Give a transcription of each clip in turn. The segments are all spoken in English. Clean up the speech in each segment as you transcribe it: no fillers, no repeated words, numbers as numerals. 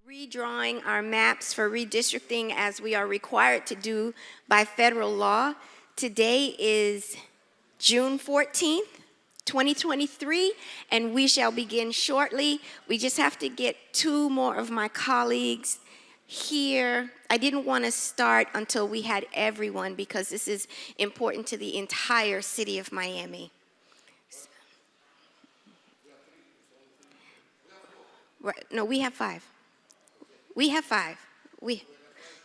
Redrawing our maps for redistricting as we are required to do by federal law. Today is June 14th, 2023, and we shall begin shortly. We just have to get two more of my colleagues here. I didn't want to start until we had everyone because this is important to the entire city of Miami. Right, no, we have five. We have five.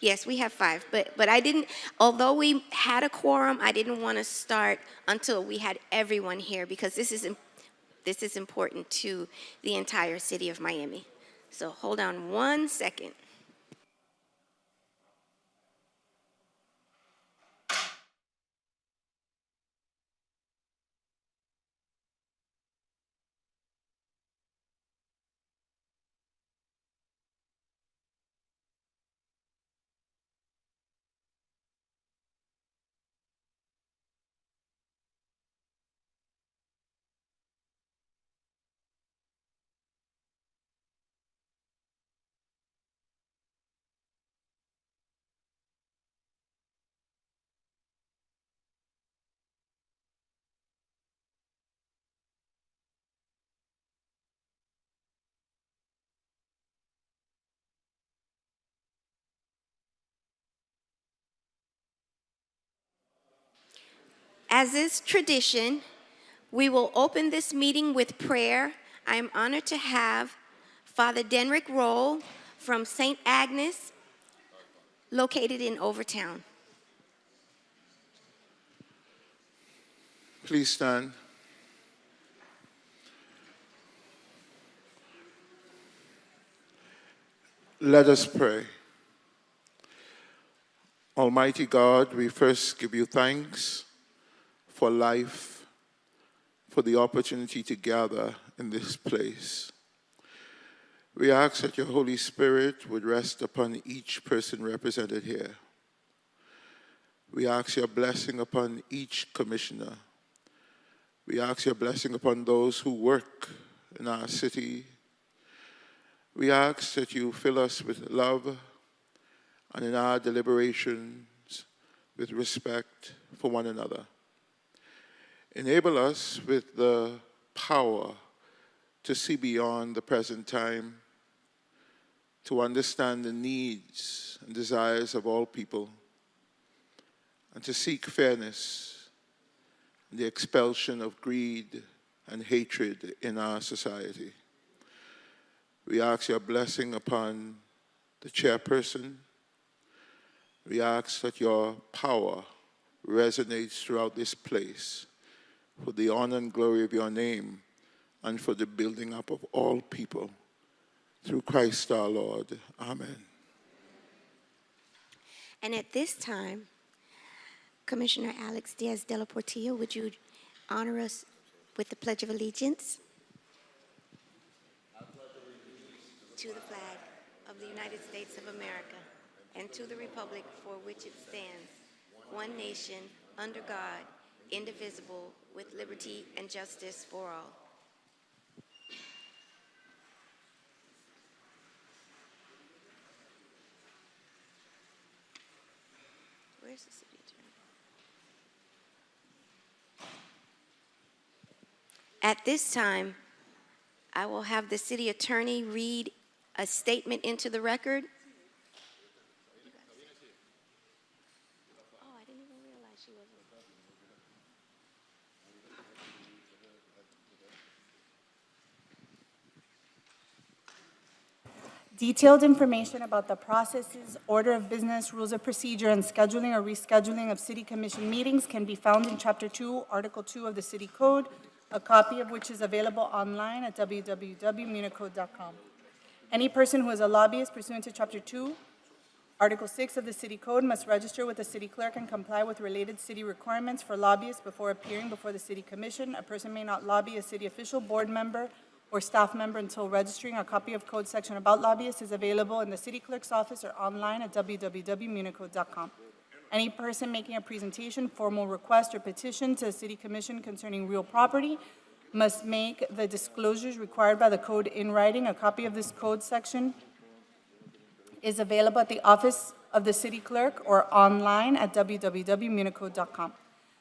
Yes, we have five. But I didn't, although we had a quorum, I didn't want to start until we had everyone here because this is important to the entire city of Miami. So hold on 1 second. As is tradition, we will open this meeting with prayer. I am honored to have Father Denrick Roll from St. Agnes, located in Overtown. Please stand. Let us pray. Almighty God, we first give you thanks for life, for the opportunity to gather in this place. We ask that your Holy Spirit would rest upon each person represented here. We ask your blessing upon each commissioner. We ask your blessing upon those who work in our city. We ask that you fill us with love and in our deliberations with respect for one another. Enable us with the power to see beyond the present time, to understand the needs and desires of all people, and to seek fairness and the expulsion of greed and hatred in our society. We ask your blessing upon the chairperson. We ask that your power resonates throughout this place for the honor and glory of your name and for the building up of all people. Through Christ our Lord. Amen. And at this time, Commissioner Alex Diaz de la Portilla, would you honor us with the Pledge of Allegiance? To the flag of the United States of America and to the republic for which it stands, one nation, under God, indivisible, with liberty and justice for all. Where's the city attorney? At this time, I will have the city attorney read a statement into the record. Oh, I didn't even realize she wasn't. Detailed information about the processes, order of business, rules of procedure, and scheduling or rescheduling of City Commission meetings can be found in Chapter 2, Article 2 of the City Code, a copy of which is available online at www.municode.com. Any person who is a lobbyist pursuant to Chapter 2, Article 6 of the City Code must register with the City Clerk and comply with related city requirements for lobbyists before appearing before the City Commission. A person may not lobby a city official, board member, or staff member until registering. A copy of Code section about lobbyists is available in the City Clerk's office or online at www.municode.com. Any person making a presentation, formal request, or petition to the City Commission concerning real property must make the disclosures required by the code in writing. A copy of this code section is available at the office of the City Clerk or online at www.municode.com.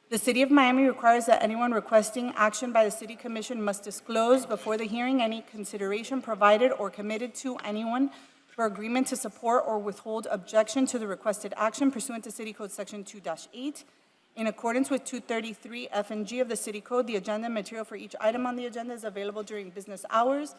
The City of Miami requires that anyone requesting action by the City Commission must disclose before the hearing any consideration provided or committed to anyone for agreement to support or withhold objection to the requested action pursuant to City Code Section 2-8. In accordance with 233 F and G of the City Code, the agenda and material for each item on the agenda is available during business hours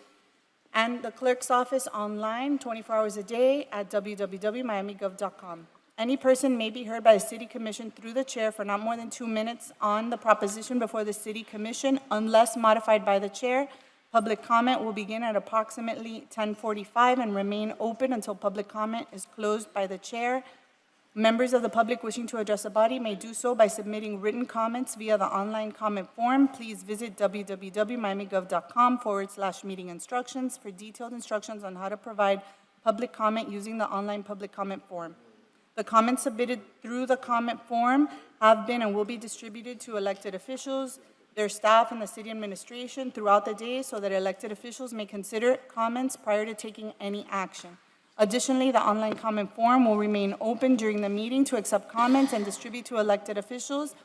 and the clerk's office online 24 hours a day at www.miamigov.com. Any person may be heard by the City Commission through the chair for not more than 2 minutes on the proposition before the City Commission unless modified by the chair. Public comment will begin at approximately 10:45 and remain open until public comment is closed by the chair. Members of the public wishing to address the body may do so by submitting written comments via the online comment form. Please visit www.miamigov.com/meeting instructions for detailed instructions on how to provide public comment using the online public comment form. The comments submitted through the comment form have been and will be distributed to elected officials, their staff, and the city administration throughout the day so that elected officials may consider comments prior to taking any action. Additionally, the online comment form will remain open during the meeting to accept comments and distribute to elected officials,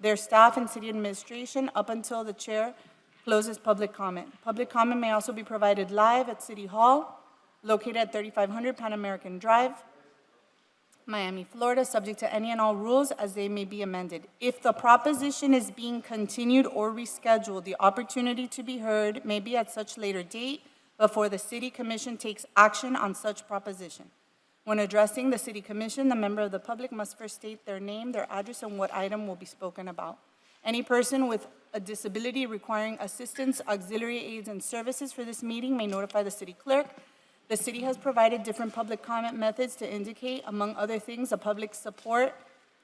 their staff, and city administration up until the chair closes public comment. Public comment may also be provided live at City Hall, located at 3500 Pan American Drive, Miami, Florida, subject to any and all rules as they may be amended. If the proposition is being continued or rescheduled, the opportunity to be heard may be at such later date before the City Commission takes action on such proposition. When addressing the City Commission, the member of the public must first state their name, their address, and what item will be spoken about. Any person with a disability requiring assistance, auxiliary aids, and services for this meeting may notify the City Clerk. The city has provided different public comment methods to indicate, among other things, a public support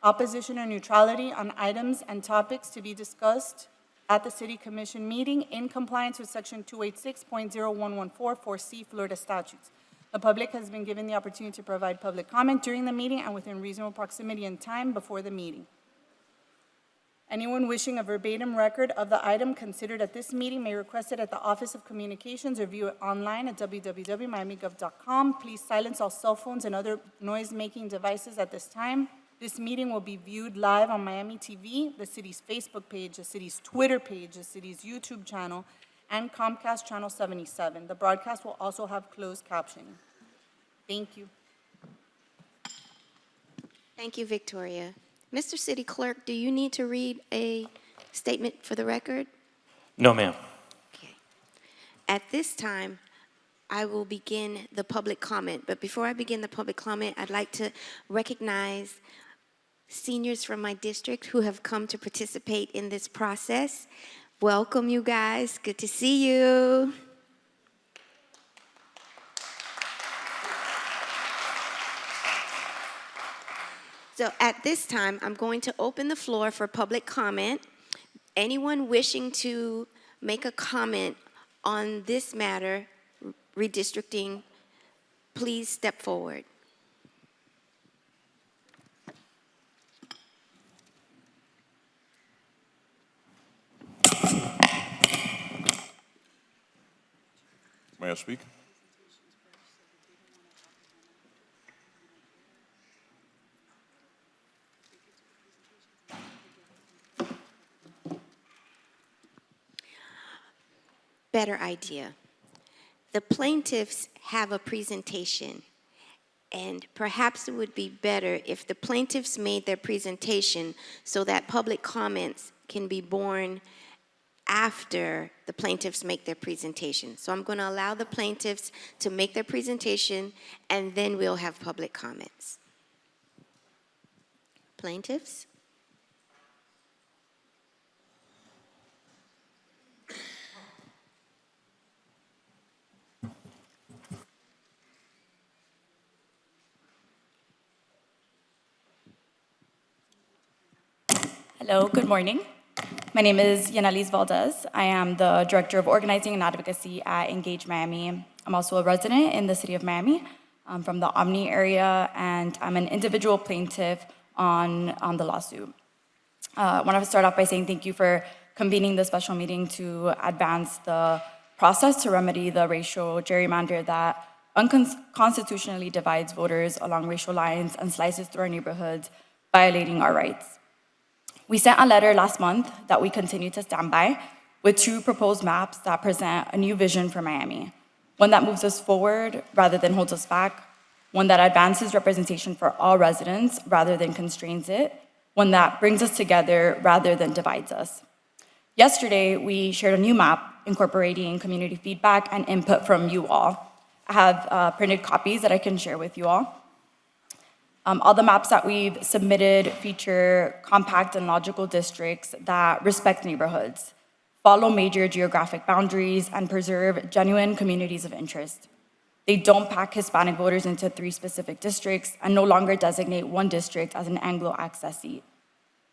opposition or neutrality on items and topics to be discussed at the City Commission meeting in compliance with Section 286.0114 Florida statutes. The public has been given the opportunity to provide public comment during the meeting and within reasonable proximity and time before the meeting. Anyone wishing a verbatim record of the item considered at this meeting may request it at the Office of Communications or view it online at www.miamigov.com. Please silence all cell phones and other noise-making devices at this time. This meeting will be viewed live on Miami TV, the city's Facebook page, the city's Twitter page, the city's YouTube channel, and Comcast Channel 77. The broadcast will also have closed captioning. Thank you. Thank you, Victoria. Mr. City Clerk, do you need to read a statement for the record? No, ma'am. Okay. At this time, I will begin the public comment. But before I begin the public comment, I'd like to recognize seniors from my district who have come to participate in this process. Welcome, you guys. Good to see you. So at this time, I'm going to open the floor for public comment. Anyone wishing to make a comment on this matter, redistricting, please step forward. May I speak? Better idea. The plaintiffs have a presentation, and perhaps it would be better if the plaintiffs made their presentation so that public comments can be borne after the plaintiffs make their presentation. So I'm going to allow the plaintiffs to make their presentation, and then we'll have public comments. Plaintiffs? Hello, good morning. My name is Yaneliz Valdez. I am the Director of Organizing and Advocacy at Engage Miami. I'm also a resident in the city of Miami. I'm from the Omni area, and I'm an individual plaintiff on the lawsuit. I want to start off by saying thank you for convening the special meeting to advance the process to remedy the racial gerrymander that unconstitutionally divides voters along racial lines and slices through our neighborhoods, violating our rights. We sent a letter last month that we continue to stand by with 2 proposed maps that present a new vision for Miami, one that moves us forward rather than holds us back, one that advances representation for all residents rather than constrains it, one that brings us together rather than divides us. Yesterday, we shared a new map incorporating community feedback and input from you all. I have printed copies that I can share with you all. All the maps that we've submitted feature compact and logical districts that respect neighborhoods, follow major geographic boundaries, and preserve genuine communities of interest. They don't pack Hispanic voters into 3 specific districts and no longer designate one district as an Anglo access seat.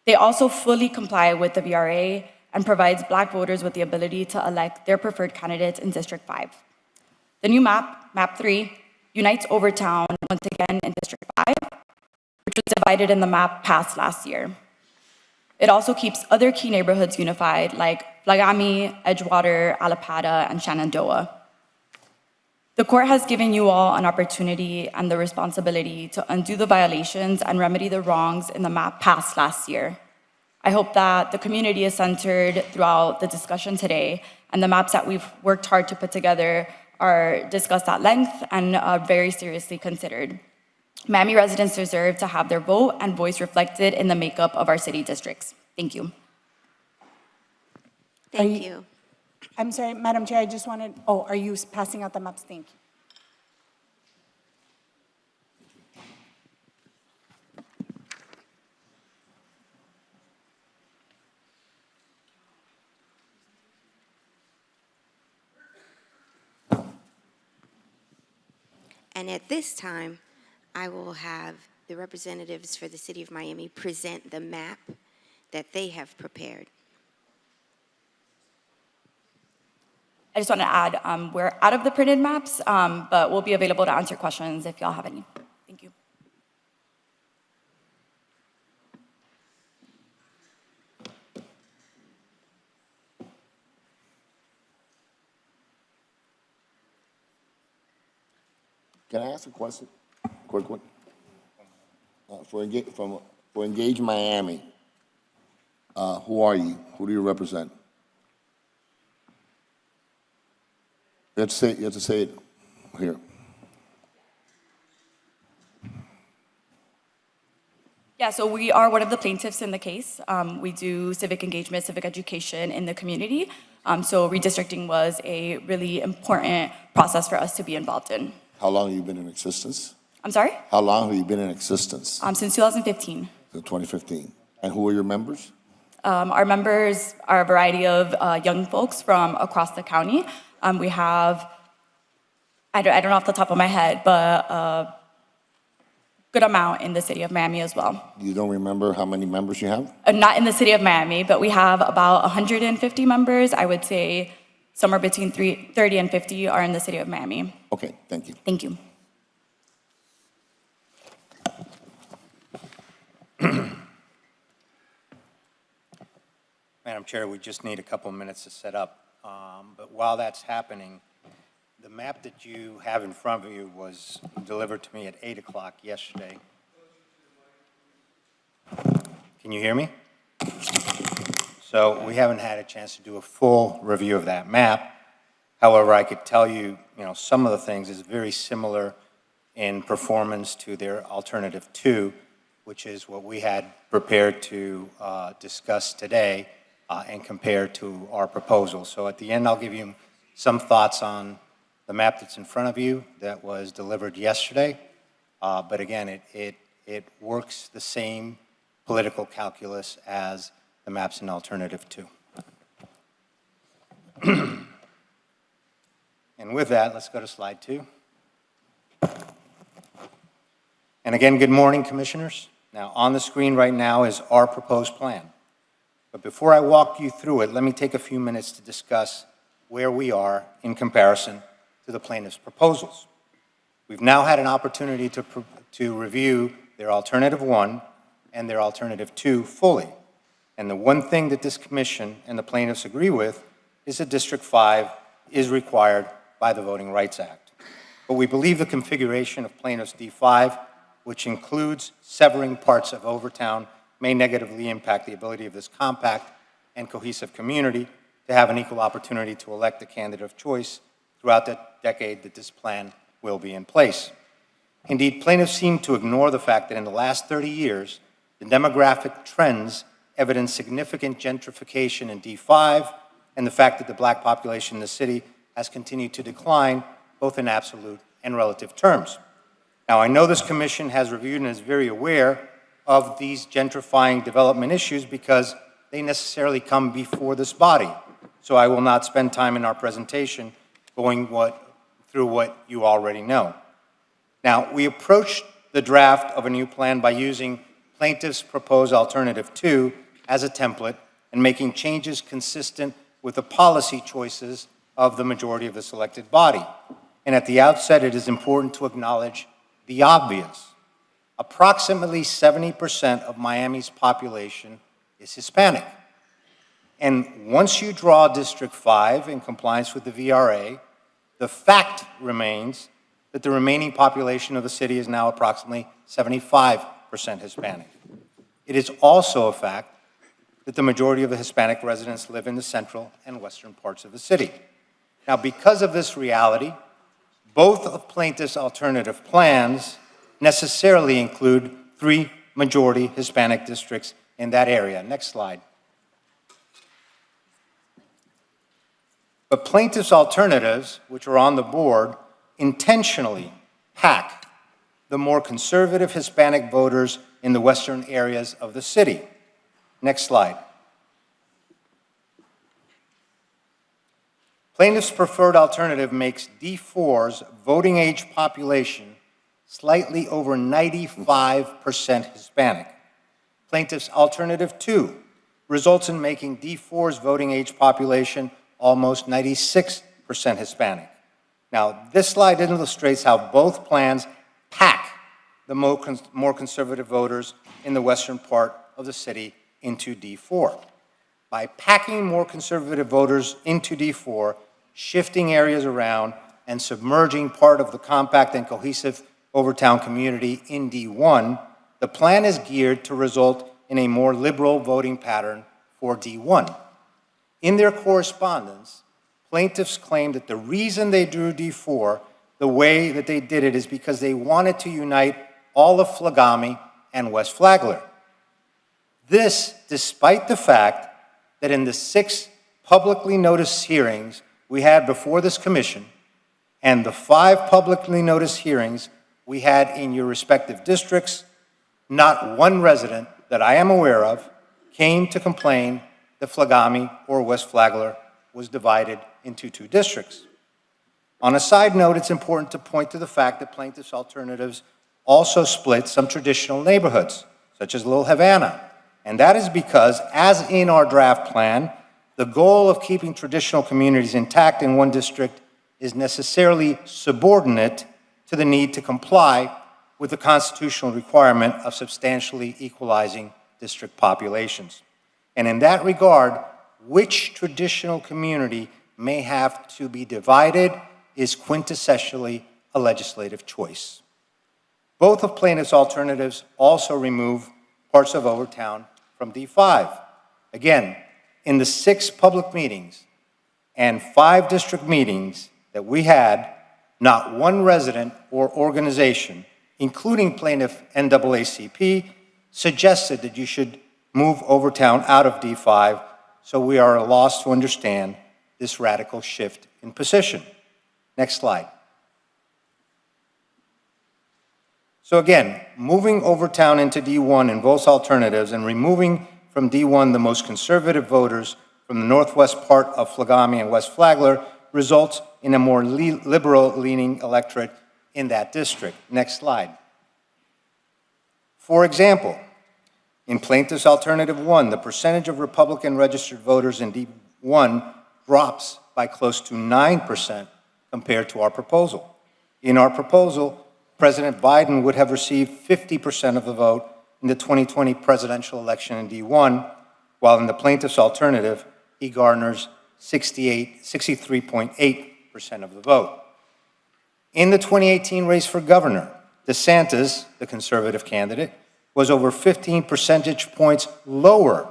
They also fully comply with the VRA and provides Black voters with the ability to elect their preferred candidates in District 5. The new map, Map 3, unites Overtown once again in District 5, which was divided in the map passed last year. It also keeps other key neighborhoods unified, like Flagami, Edgewater, Alapata, and Shenandoah. The court has given you all an opportunity and the responsibility to undo the violations and remedy the wrongs in the map passed last year. I hope that the community is centered throughout the discussion today, and the maps that we've worked hard to put together are discussed at length and very seriously considered. Miami residents deserve to have their vote and voice reflected in the makeup of our city districts. Thank you. Thank you. I'm sorry, Madam Chair, I just wanted, are you passing out the maps? Thank you. And at this time, I will have the representatives for the City of Miami present the map that they have prepared. I just want to add, we're out of the printed maps, but we'll be available to answer questions if y'all have any. Thank you. Can I ask a question? Quick one. For Engage Miami, who are you? Who do you represent? You have to say it here. Yeah, so we are one of the plaintiffs in the case. We do civic engagement, civic education in the community. So redistricting was a really important process for us to be involved in. How long have you been in existence? I'm sorry? How long have you been in existence? Since 2015. Since 2015. And who are your members? Our members are a variety of young folks from across the county. We have, I don't know off the top of my head, but a good amount in the city of Miami as well. You don't remember how many members you have? Not in the city of Miami, but we have about 150 members. I would say somewhere between 30 and 50 are in the city of Miami. Okay, thank you. Thank you. Madam Chair, we just need a couple minutes to set up. But while that's happening, the map that you have in front of you was delivered to me at 8 o'clock yesterday. Can you hear me? So we haven't had a chance to do a full review of that map. However, I could tell you, some of the things is very similar in performance to their alternative 2, which is what we had prepared to discuss today and compare to our proposal. So at the end, I'll give you some thoughts on the map that's in front of you that was delivered yesterday. But again, it works the same political calculus as the maps in alternative 2. And with that, let's go to slide 2. And again, good morning, commissioners. Now, on the screen right now is our proposed plan. But before I walk you through it, let me take a few minutes to discuss where we are in comparison to the plaintiff's proposals. We've now had an opportunity to review their alternative 1 and their alternative 2 fully. And the one thing that this commission and the plaintiffs agree with is that District 5 is required by the Voting Rights Act. But we believe the configuration of plaintiff's D5, which includes severing parts of Overtown, may negatively impact the ability of this compact and cohesive community to have an equal opportunity to elect the candidate of choice throughout the decade that this plan will be in place. Indeed, plaintiffs seem to ignore the fact that in the last 30 years, the demographic trends evidence significant gentrification in D5 and the fact that the black population in the city has continued to decline, both in absolute and relative terms. Now, I know this commission has reviewed and is very aware of these gentrifying development issues because they necessarily come before this body. So I will not spend time in our presentation going through what you already know. Now, we approached the draft of a new plan by using plaintiffs' proposed alternative 2 as a template and making changes consistent with the policy choices of the majority of the selected body. And at the outset, it is important to acknowledge the obvious. Approximately 70% of Miami's population is Hispanic. And once you draw District 5 in compliance with the VRA, the fact remains that the remaining population of the city is now approximately 75% Hispanic. It is also a fact that the majority of the Hispanic residents live in the central and western parts of the city. Now, because of this reality, both of plaintiffs' alternative plans necessarily include 3 majority Hispanic districts in that area. Next slide. But plaintiffs' alternatives, which are on the board, intentionally pack the more conservative Hispanic voters in the western areas of the city. Next slide. Plaintiffs' preferred alternative makes D4's voting age population slightly over 95% Hispanic. Plaintiffs' Alternative 2 results in making D4's voting age population almost 96% Hispanic. Now, this slide illustrates how both plans pack the more conservative voters in the western part of the city into D4. By packing more conservative voters into D4, shifting areas around, and submerging part of the compact and cohesive Overtown community in D1, the plan is geared to result in a more liberal voting pattern for D1. In their correspondence, plaintiffs claim that the reason they drew D4 the way that they did it is because they wanted to unite all of Flagami and West Flagler. This, despite the fact that in the 6 publicly noticed hearings we had before this commission and the 5 publicly noticed hearings we had in your respective districts, not one resident that I am aware of came to complain that Flagami or West Flagler was divided into 2 districts. On a side note, it's important to point to the fact that plaintiffs' alternatives also split some traditional neighborhoods, such as Little Havana. And that is because, as in our draft plan, the goal of keeping traditional communities intact in one district is necessarily subordinate to the need to comply with the constitutional requirement of substantially equalizing district populations. And in that regard, which traditional community may have to be divided is quintessentially a legislative choice. Both of plaintiffs' alternatives also remove parts of Overtown from D5. Again, in the 6 public meetings and 5 district meetings that we had, not one resident or organization, including plaintiff NAACP, suggested that you should move Overtown out of D5, so we are at a loss to understand this radical shift in position. Next slide. So again, moving Overtown into D1 in both alternatives and removing from D1 the most conservative voters from the northwest part of Flagami and West Flagler results in a more liberal-leaning electorate in that district. Next slide. For example, in Plaintiffs' Alternative 1, the percentage of Republican registered voters in D1 drops by close to 9% compared to our proposal. In our proposal, President Biden would have received 50% of the vote in the 2020 presidential election in D1, while in the plaintiff's alternative, he garners 63.8% of the vote. In the 2018 race for governor, DeSantis, the conservative candidate, was over 15 percentage points lower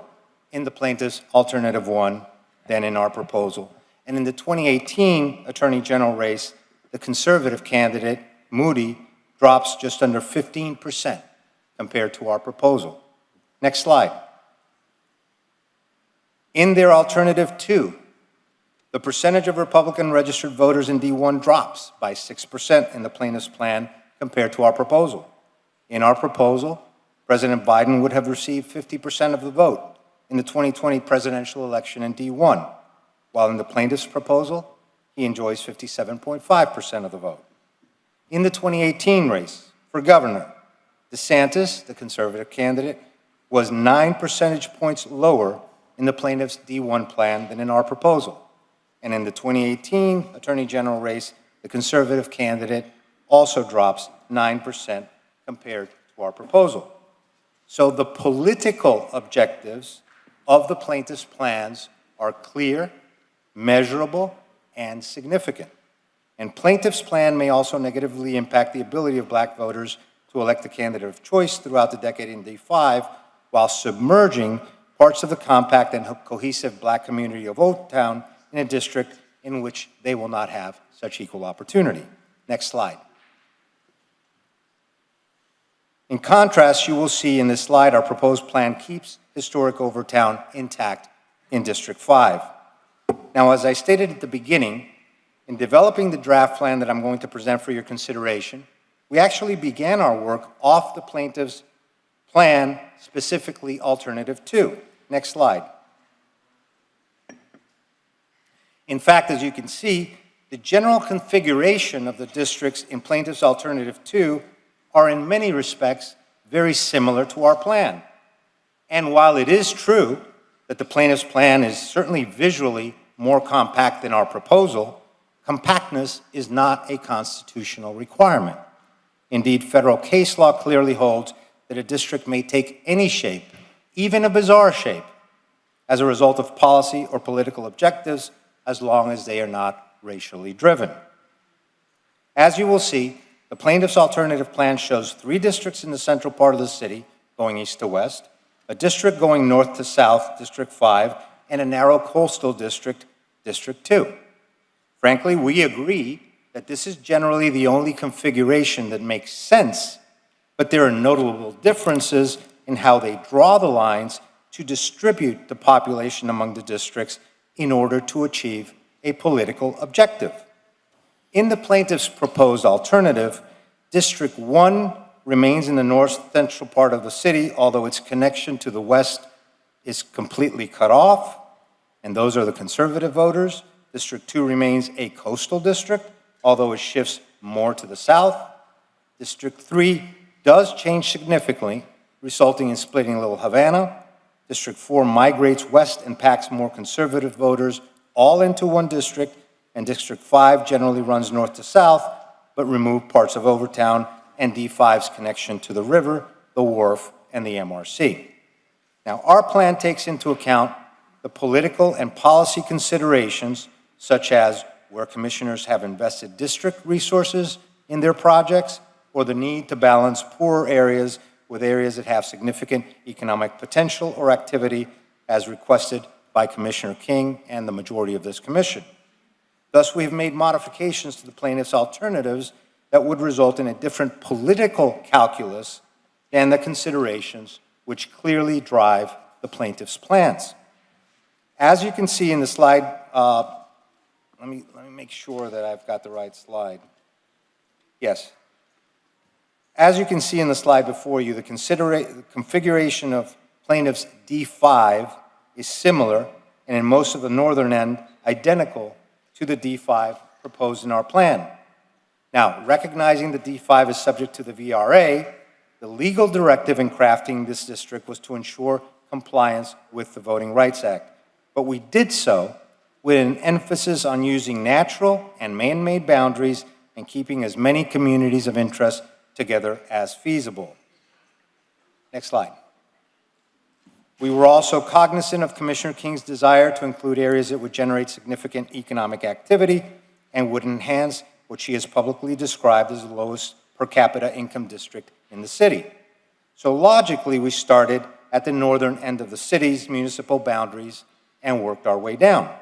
in the plaintiff's alternative 1 than in our proposal. And in the 2018 attorney general race, the conservative candidate, Moody, drops just under 15% compared to our proposal. Next slide. In their alternative 2, the percentage of Republican registered voters in D1 drops by 6% in the plaintiff's plan compared to our proposal. In our proposal, President Biden would have received 50% of the vote in the 2020 presidential election in D1, while in the plaintiff's proposal, he enjoys 57.5% of the vote. In the 2018 race for governor, DeSantis, the conservative candidate, was 9 percentage points lower in the plaintiff's D1 plan than in our proposal. And in the 2018 attorney general race, the conservative candidate also drops 9% compared to our proposal. So the political objectives of the plaintiff's plans are clear, measurable, and significant. And plaintiff's plan may also negatively impact the ability of black voters to elect the candidate of choice throughout the decade in D5, while submerging parts of the compact and cohesive black community of Overtown in a district in which they will not have such equal opportunity. Next slide. In contrast, you will see in this slide our proposed plan keeps historic Overtown intact in District 5. Now, as I stated at the beginning, in developing the draft plan that I'm going to present for your consideration, we actually began our work off the plaintiff's plan, specifically Alternative 2. Next slide. In fact, as you can see, the general configuration of the districts in Plaintiff's Alternative 2 are in many respects very similar to our plan. And while it is true that the plaintiff's plan is certainly visually more compact than our proposal, compactness is not a constitutional requirement. Indeed, federal case law clearly holds that a district may take any shape, even a bizarre shape, as a result of policy or political objectives, as long as they are not racially driven. As you will see, the plaintiff's alternative plan shows 3 districts in the central part of the city, going east to west, a district going north to south, District 5, and a narrow coastal district, District 2. Frankly, we agree that this is generally the only configuration that makes sense, but there are notable differences in how they draw the lines to distribute the population among the districts in order to achieve a political objective. In the plaintiff's proposed alternative, District 1 remains in the north central part of the city, although its connection to the west is completely cut off, and those are the conservative voters. District 2 remains a coastal district, although it shifts more to the south. District 3 does change significantly, resulting in splitting Little Havana. District 4 migrates west and packs more conservative voters all into one district, and District 5 generally runs north to south, but remove parts of Overtown and D5's connection to the river, the wharf, and the MRC. Now, our plan takes into account the political and policy considerations, such as where commissioners have invested district resources in their projects, or the need to balance poorer areas with areas that have significant economic potential or activity, as requested by Commissioner King and the majority of this commission. Thus, we have made modifications to the plaintiff's alternatives that would result in a different political calculus than the considerations which clearly drive the plaintiff's plans. As you can see in the slide, let me make sure that I've got the right slide. Yes. As you can see in the slide before you, the configuration of plaintiff's D5 is similar, and in most of the northern end, identical to the D5 proposed in our plan. Now, recognizing that D5 is subject to the VRA, the legal directive in crafting this district was to ensure compliance with the Voting Rights Act. But we did so with an emphasis on using natural and man-made boundaries and keeping as many communities of interest together as feasible. Next slide. We were also cognizant of Commissioner King's desire to include areas that would generate significant economic activity and would enhance what she has publicly described as the lowest per capita income district in the city. So logically, we started at the northern end of the city's municipal boundaries and worked our way down.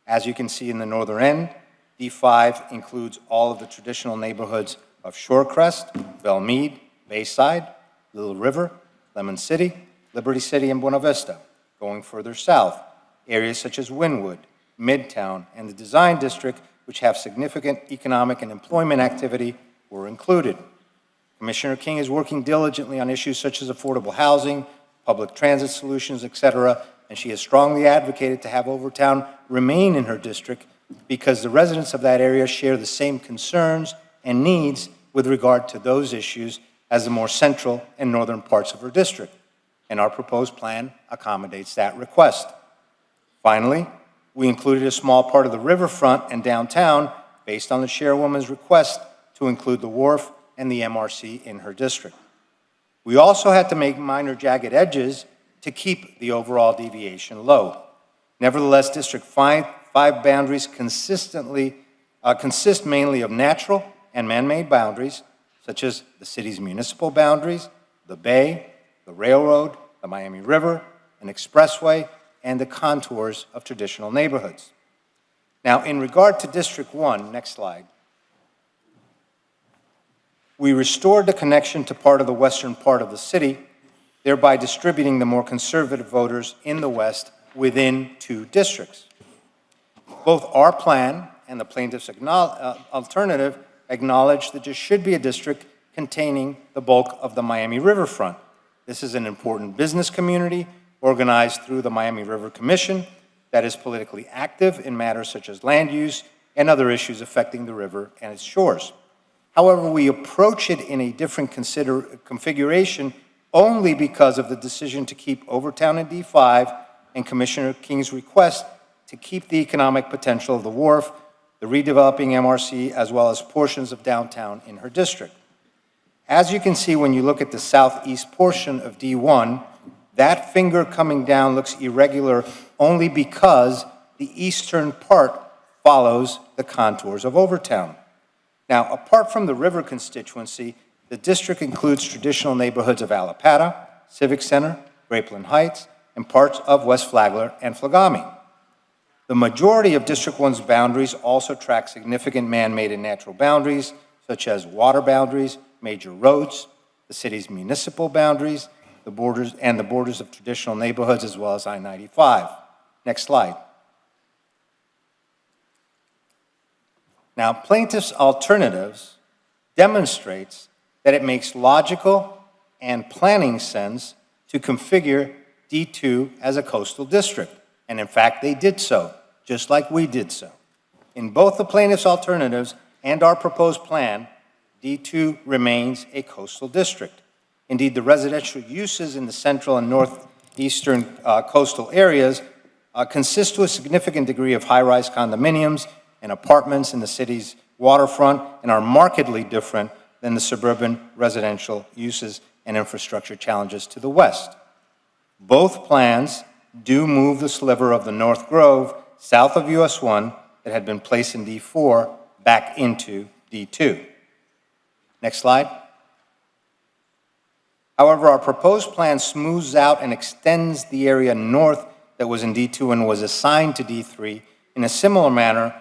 As you can see in the northern end, D5 includes all of the traditional neighborhoods of Shorecrest, Belmead, Bayside, Little River, Lemon City, Liberty City, and Buena Vista. Going further south, areas such as Wynwood, Midtown, and the Design District, which have significant economic and employment activity, were included. Commissioner King is working diligently on issues such as affordable housing, public transit solutions, etc., and she has strongly advocated to have Overtown remain in her district because the residents of that area share the same concerns and needs with regard to those issues as the more central and northern parts of her district, and our proposed plan accommodates that request. Finally, we included a small part of the riverfront and downtown based on the chairwoman's request to include the wharf and the MRC in her district. We also had to make minor jagged edges to keep the overall deviation low. Nevertheless, District 5 boundaries consist mainly of natural and man-made boundaries, such as the city's municipal boundaries, the bay, the railroad, the Miami River, an expressway, and the contours of traditional neighborhoods. Now, in regard to District 1, next slide, we restored the connection to part of the western part of the city, thereby distributing the more conservative voters in the west within 2 districts. Both our plan and the plaintiff's alternative acknowledge that there should be a district containing the bulk of the Miami riverfront. This is an important business community organized through the Miami River Commission that is politically active in matters such as land use and other issues affecting the river and its shores. However, we approach it in a different configuration only because of the decision to keep Overtown in D5 and Commissioner King's request to keep the economic potential of the wharf, the redeveloping MRC, as well as portions of downtown in her district. As you can see when you look at the southeast portion of D1, that finger coming down looks irregular only because the eastern part follows the contours of Overtown. Now, apart from the river constituency, the district includes traditional neighborhoods of Alapata, Civic Center, Grapeland Heights, and parts of West Flagler and Flagami. The majority of District 1's boundaries also track significant man-made and natural boundaries, such as water boundaries, major roads, the city's municipal boundaries, the borders of traditional neighborhoods, as well as I-95. Next slide. Now, plaintiffs' alternatives demonstrates that it makes logical and planning sense to configure D2 as a coastal district. And in fact, they did so, just like we did so. In both the plaintiffs' alternatives and our proposed plan, D2 remains a coastal district. Indeed, the residential uses in the central and northeastern coastal areas consist to a significant degree of high-rise condominiums and apartments in the city's waterfront and are markedly different than the suburban residential uses and infrastructure challenges to the west. Both plans do move the sliver of the North Grove south of US 1 that had been placed in D4 back into D2. Next slide. However, our proposed plan smooths out and extends the area north that was in D2 and was assigned to D3 in a similar manner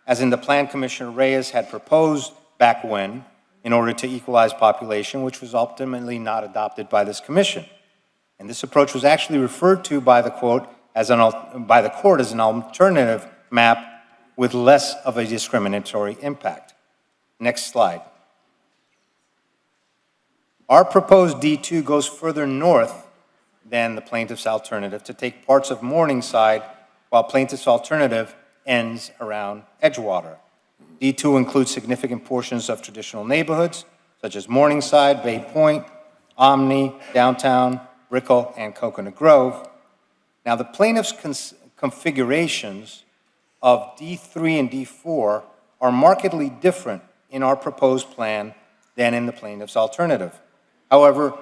as in the plan Commissioner Reyes had proposed back when, in order to equalize population, which was ultimately not adopted by this commission. And this approach was actually referred to by the court as an alternative map with less of a discriminatory impact. Next slide. Our proposed D2 goes further north than the plaintiff's alternative to take parts of Morningside, while plaintiff's alternative ends around Edgewater. D2 includes significant portions of traditional neighborhoods, such as Morningside, Bay Point, Omni, Downtown, Brickell, and Coconut Grove. Now, the plaintiff's configurations of D3 and D4 are markedly different in our proposed plan than in the plaintiff's alternative. However,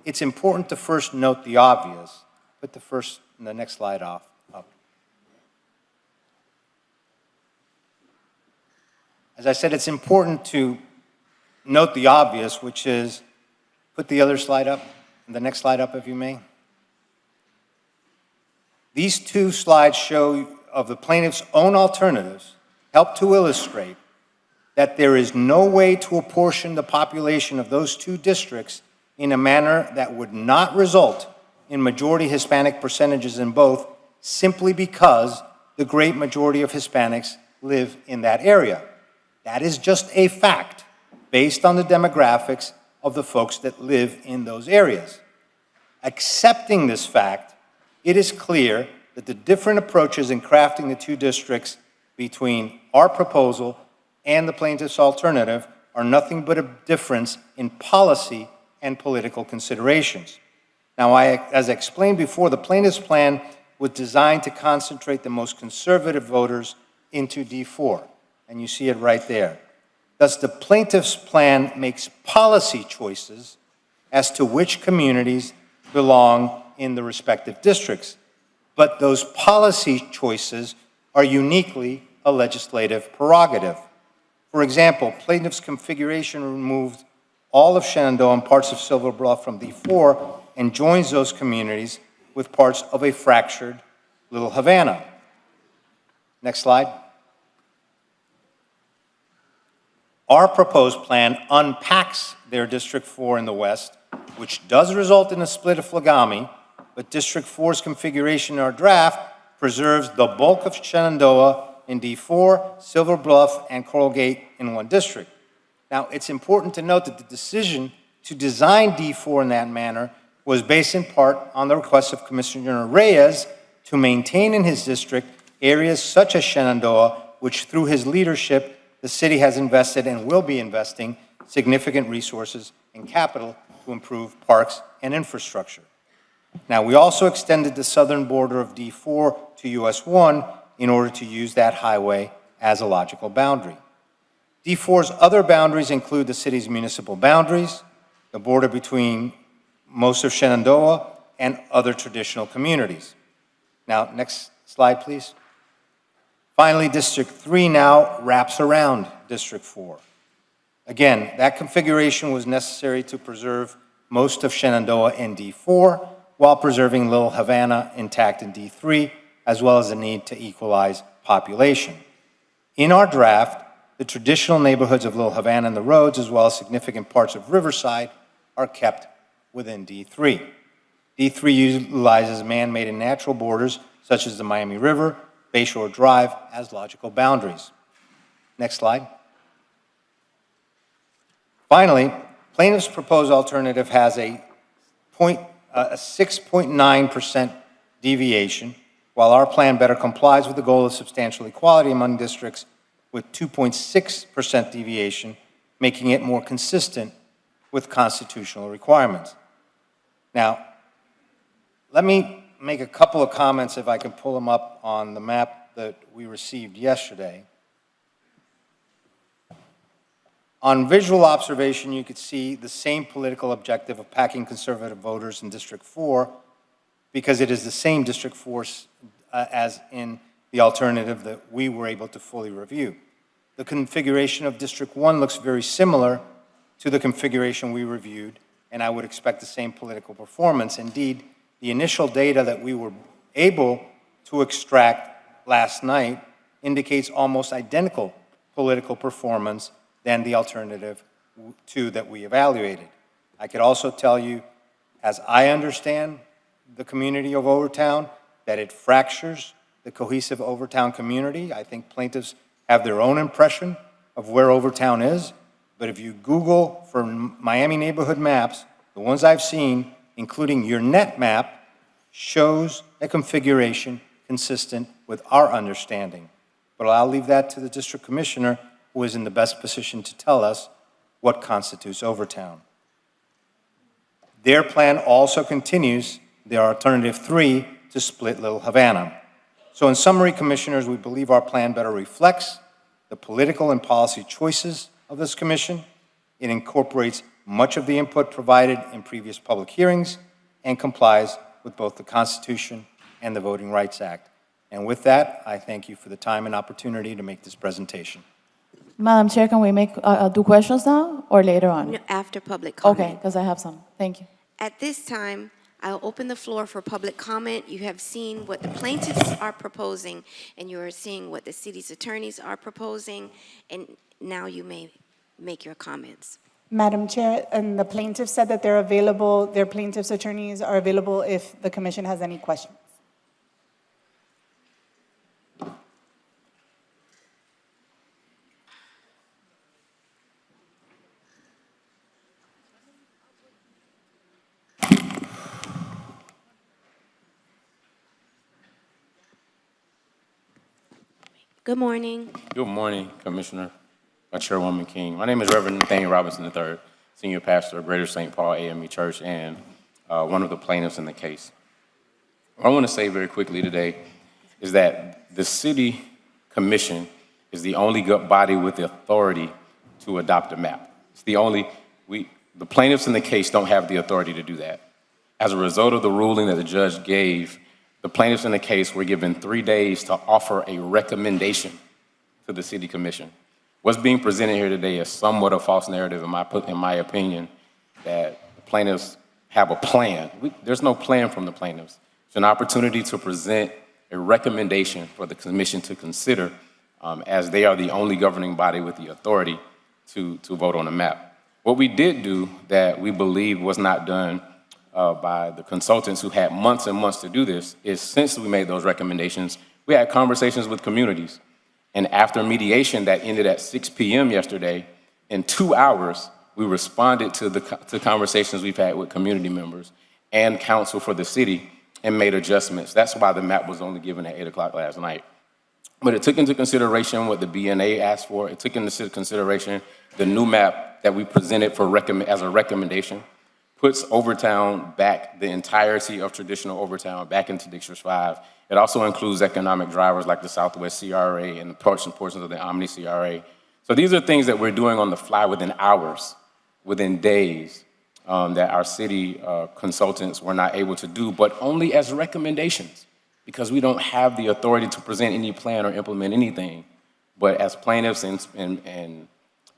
it's important to first note the obvious. Put the next slide up. As I said, it's important to note the obvious, which is, put the other slide up, the next slide up if you may. These two slides show of the plaintiff's own alternatives help to illustrate that there is no way to apportion the population of those two districts in a manner that would not result in majority Hispanic percentages in both, simply because the great majority of Hispanics live in that area. That is just a fact based on the demographics of the folks that live in those areas. Accepting this fact, it is clear that the different approaches in crafting the two districts between our proposal and the plaintiff's alternative are nothing but a difference in policy and political considerations. Now, as I explained before, the plaintiff's plan was designed to concentrate the most conservative voters into D4, and you see it right there. Thus, the plaintiff's plan makes policy choices as to which communities belong in the respective districts, but those policy choices are uniquely a legislative prerogative. For example, plaintiff's configuration removed all of Shenandoah and parts of Silver Bluff from D4 and joins those communities with parts of a fractured Little Havana. Next slide. Our proposed plan unpacks their District 4 in the west, which does result in a split of Flagami, but District 4's configuration in our draft preserves the bulk of Shenandoah in D4, Silver Bluff, and Coral Gate in one district. Now, it's important to note that the decision to design D4 in that manner was based in part on the request of Commissioner Reyes to maintain in his district areas such as Shenandoah, which through his leadership, the city has invested and will be investing significant resources and capital to improve parks and infrastructure. Now, we also extended the southern border of D4 to US 1 in order to use that highway as a logical boundary. D4's other boundaries include the city's municipal boundaries, the border between most of Shenandoah, and other traditional communities. Now, next slide, please. Finally, District 3 now wraps around District 4. Again, that configuration was necessary to preserve most of Shenandoah in D4 while preserving Little Havana intact in D3, as well as the need to equalize population. In our draft, the traditional neighborhoods of Little Havana and the roads, as well as significant parts of Riverside, are kept within D3. D3 utilizes man-made and natural borders, such as the Miami River, Bayshore Drive, as logical boundaries. Next slide. Finally, plaintiff's proposed alternative has a 6.9% deviation, while our plan better complies with the goal of substantial equality among districts with 2.6% deviation, making it more consistent with constitutional requirements. Now, let me make a couple of comments, if I can pull them up on the map that we received yesterday. On visual observation, you could see the same political objective of packing conservative voters in District 4, because it is the same District 4 as in the alternative that we were able to fully review. The configuration of District 1 looks very similar to the configuration we reviewed, and I would expect the same political performance. Indeed, the initial data that we were able to extract last night indicates almost identical political performance than the alternative 2 that we evaluated. I could also tell you, as I understand the community of Overtown, that it fractures the cohesive Overtown community. I think plaintiffs have their own impression of where Overtown is, but if you Google for Miami neighborhood maps, the ones I've seen, including your net map, shows a configuration consistent with our understanding. But I'll leave that to the district commissioner, who is in the best position to tell us what constitutes Overtown. Their plan also continues their alternative 3 to split Little Havana. So in summary, commissioners, we believe our plan better reflects the political and policy choices of this commission. It incorporates much of the input provided in previous public hearings and complies with both the Constitution and the Voting Rights Act. And with that, I thank you for the time and opportunity to make this presentation. Madam Chair, can we do questions now or later on? No, after public comment. Okay, because I have some. Thank you. At this time, I'll open the floor for public comment. You have seen what the plaintiffs are proposing, and you are seeing what the city's attorneys are proposing, and now you may make your comments. Madam Chair, and the plaintiffs said that they're available, their plaintiffs' attorneys are available if the commission has any questions. Good morning. Good morning, Commissioner, Chairwoman King. My name is Reverend Nathaniel Robinson III, Senior Pastor of Greater St. Paul AME Church and one of the plaintiffs in the case. What I want to say very quickly today is that the City Commission is the only body with the authority to adopt a map. It's the only, the plaintiffs in the case don't have the authority to do that. As a result of the ruling that the judge gave, the plaintiffs in the case were given 3 days to offer a recommendation to the City Commission. What's being presented here today is somewhat a false narrative, in my opinion, that the plaintiffs have a plan. There's no plan from the plaintiffs. It's an opportunity to present a recommendation for the commission to consider, as they are the only governing body with the authority to vote on a map. What we did do that we believe was not done by the consultants who had months and months to do this is, since we made those recommendations, we had conversations with communities. And after mediation that ended at 6 p.m. yesterday, in 2 hours, we responded to conversations we've had with community members and counsel for the city and made adjustments. That's why the map was only given at 8 o'clock last night. But it took into consideration what the BNA asked for. It took into consideration the new map that we presented for as a recommendation, puts Overtown back, the entirety of traditional Overtown back into District 5. It also includes economic drivers like the Southwest CRA and portions of the Omni CRA. So these are things that we're doing on the fly within hours, within days, that our city consultants were not able to do, but only as recommendations, because we don't have the authority to present any plan or implement anything. But as plaintiffs and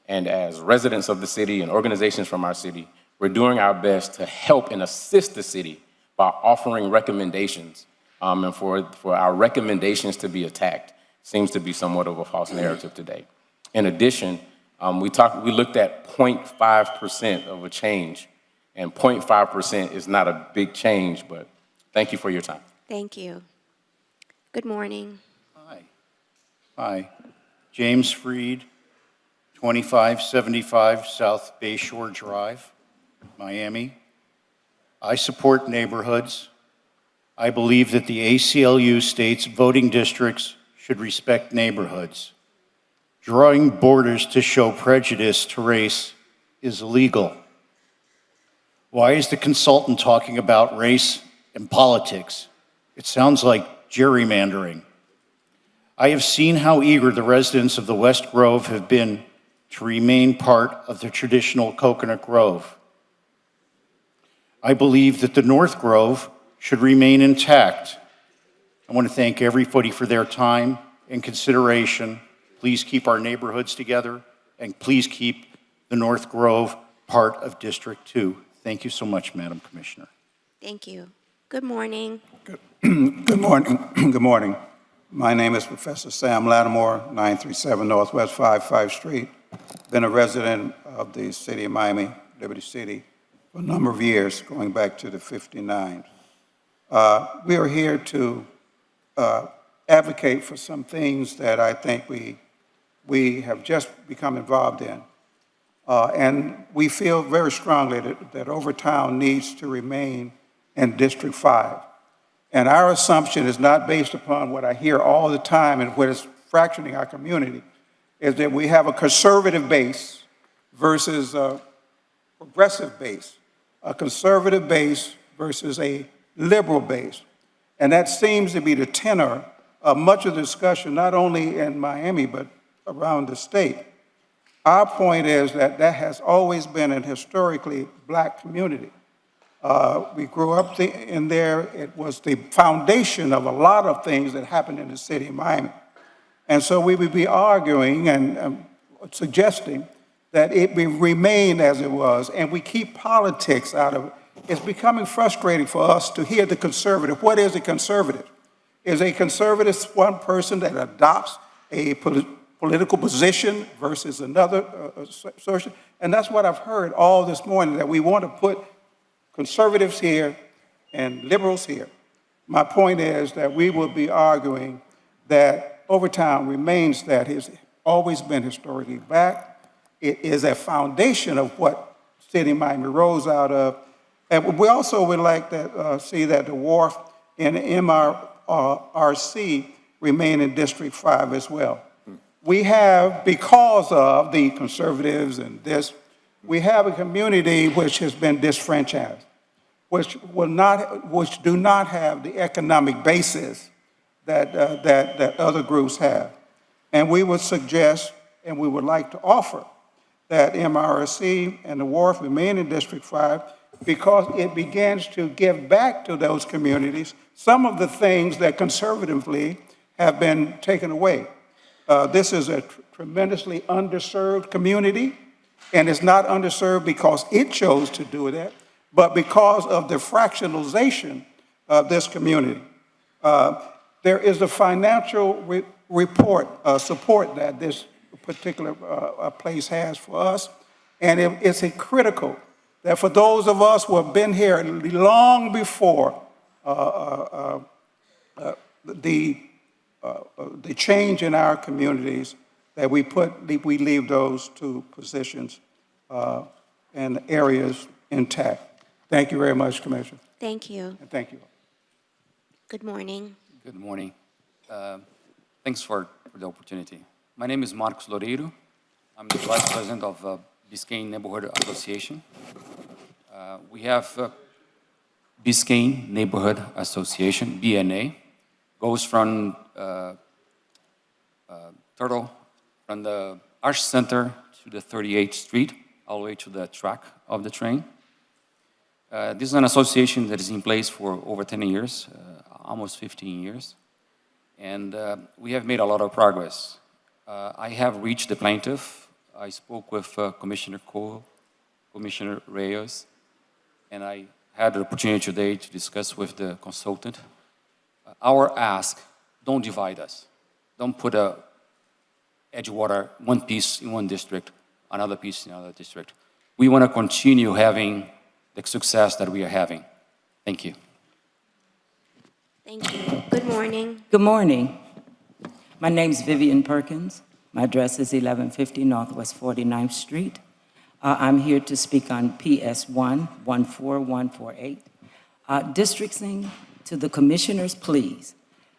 as residents of the city and organizations from our city, we're doing our best to help and assist the city by offering recommendations. And for our recommendations to be attacked seems to be somewhat of a false narrative today. In addition, we looked at 0.5% of a change, and 0.5% is not a big change, but thank you for your time. Thank you. Good morning. Hi. James Freed, 2575 South Bayshore Drive, Miami. I support neighborhoods. I believe that the ACLU states voting districts should respect neighborhoods. Drawing borders to show prejudice to race is illegal. Why is the consultant talking about race and politics? It sounds like gerrymandering. I have seen how eager the residents of the West Grove have been to remain part of the traditional Coconut Grove. I believe that the North Grove should remain intact. I want to thank everybody for their time and consideration. Please keep our neighborhoods together, and please keep the North Grove part of District 2. Thank you so much, Madam Commissioner. Thank you. Good morning. Good morning. Good morning. My name is Professor Sam Lattimore, 937 Northwest 55th Street. Been a resident of the city of Miami, Liberty City, for a number of years, going back to the 59. We are here to advocate for some things that I think we have just become involved in. And we feel very strongly that Overtown needs to remain in District 5. And our assumption is not based upon what I hear all the time and what is fractioning our community, is that we have a conservative base versus a progressive base, a conservative base versus a liberal base. And that seems to be the tenor of much of the discussion, not only in Miami, but around the state. Our point is that that has always been an historically black community. We grew up in there. It was the foundation of a lot of things that happened in the city of Miami. And so we would be arguing and suggesting that it be remain as it was, and we keep politics out of it. It's becoming frustrating for us to hear the conservative. What is a conservative? Is a conservative one person that adopts a political position versus another assertion? And that's what I've heard all this morning, that we want to put conservatives here and liberals here. My point is that we will be arguing that Overtown remains that has always been historically black. It is a foundation of what city of Miami rose out of. And we also would like to see that the wharf and MRC remain in District 5 as well. We have, because of the conservatives and this, we have a community which has been disfranchised, which do not have the economic basis that other groups have. And we would suggest, and we would like to offer, that MRC and the wharf remain in District 5 because it begins to give back to those communities some of the things that conservatively have been taken away. This is a tremendously underserved community, and it's not underserved because it chose to do that, but because of the fractionalization of this community. There is a financial support that this particular place has for us, and it's critical that for those of us who have been here long before the change in our communities, that we leave those two positions and areas intact. Thank you very much, Commissioner. Thank you. And thank you. Good morning. Good morning. Thanks for the opportunity. My name is Marcos Loureiro. I'm the Vice President of Biscayne Neighborhood Association. We have Biscayne Neighborhood Association, BNA, goes from Turtle, from the Arch Center to the 38th Street, all the way to the track of the train. This is an association that is in place for over 10 years, almost 15 years. And we have made a lot of progress. I have reached the plaintiff. I spoke with Commissioner Cole, Commissioner Reyes, and I had the opportunity today to discuss with the consultant. Our ask, don't divide us. Don't put a Edgewater, one piece in one district, another piece in another district. We want to continue having the success that we are having. Thank you. Thank you. Good morning. Good morning. My name's Vivian Perkins. My address is 1150 Northwest 49th Street. I'm here to speak on PS 114-148. Districting to the commissioners, please.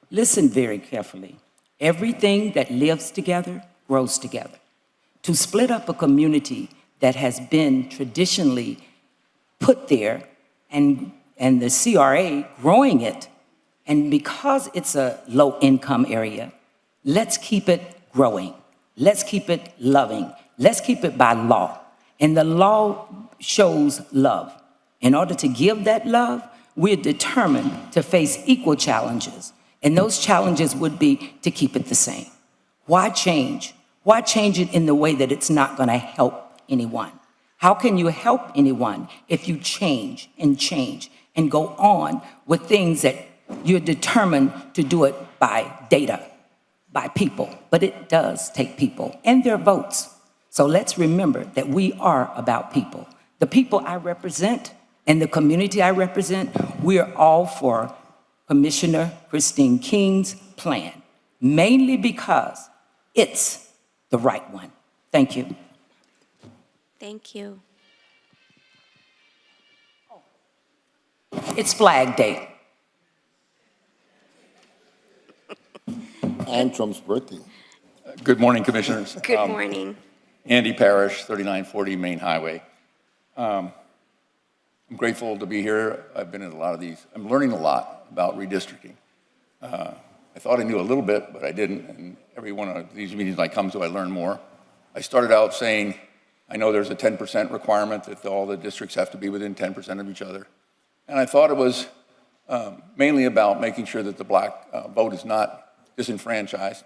Listen very carefully. Everything that lives together grows together. To split up a community that has been traditionally put there and the CRA growing it, and because it's a low-income area, let's keep it growing. Let's keep it loving. Let's keep it by law. And the law shows love. In order to give that love, we're determined to face equal challenges. And those challenges would be to keep it the same. Why change? Why change it in the way that it's not going to help anyone? How can you help anyone if you change and go on with things that you're determined to do it by data, by people? But it does take people and their votes. So let's remember that we are about people. The people I represent and the community I represent, we're all for Commissioner Christine King's plan, mainly because it's the right one. Thank you. Thank you. It's Flag Day. And Trump's birthday. Good morning, Commissioners. Good morning. Andy Parrish, 3940 Main Highway. I'm grateful to be here. I've been in a lot of these. I'm learning a lot about redistricting. I thought I knew a little bit, but I didn't. And every one of these meetings I come to, I learn more. I started out saying, I know there's a 10% requirement that all the districts have to be within 10% of each other. And I thought it was mainly about making sure that the black vote is not disenfranchised.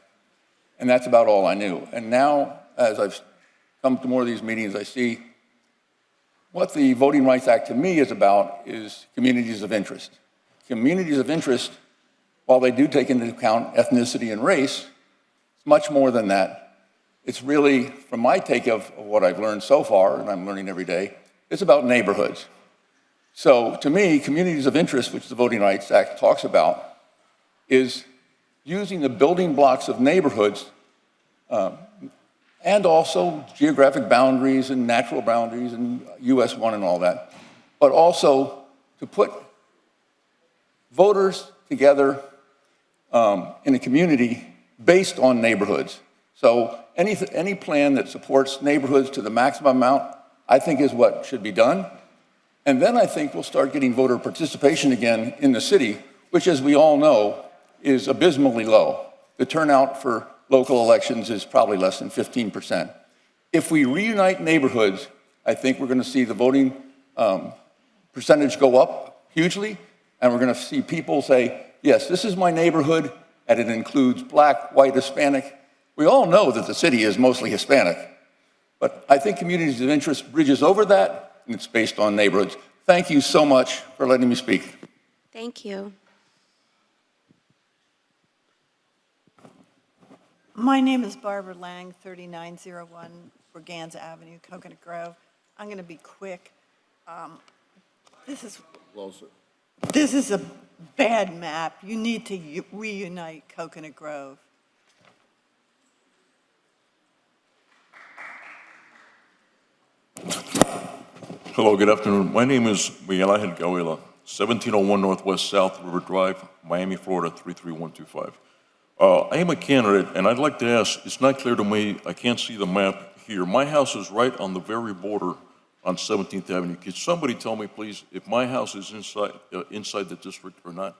And that's about all I knew. And now, as I've come to more of these meetings, I see what the Voting Rights Act to me is about is communities of interest. Communities of interest, while they do take into account ethnicity and race, it's much more than that. It's really, from my take of what I've learned so far, and I'm learning every day, it's about neighborhoods. So to me, communities of interest, which the Voting Rights Act talks about, is using the building blocks of neighborhoods and also geographic boundaries and natural boundaries and US 1 and all that, but also to put voters together in a community based on neighborhoods. So any plan that supports neighborhoods to the maximum amount, I think is what should be done. And then I think we'll start getting voter participation again in the city, which, as we all know, is abysmally low. The turnout for local elections is probably less than 15%. If we reunite neighborhoods, I think we're going to see the voting percentage go up hugely, and we're going to see people say, yes, this is my neighborhood, and it includes black, white, Hispanic. We all know that the city is mostly Hispanic, but I think communities of interest bridges over that, and it's based on neighborhoods. Thank you so much for letting me speak. Thank you. My name is Barbara Lang, 3901 Braganza Avenue, Coconut Grove. I'm going to be quick. This is a bad map. You need to reunite Coconut Grove. Hello, good afternoon. My name is Miguel Angel Gawela, 1701 Northwest South River Drive, Miami, Florida, 33125. I am a candidate, and I'd like to ask, it's not clear to me, I can't see the map here. My house is right on the very border on 17th Avenue. Could somebody tell me, please, if my house is inside the district or not?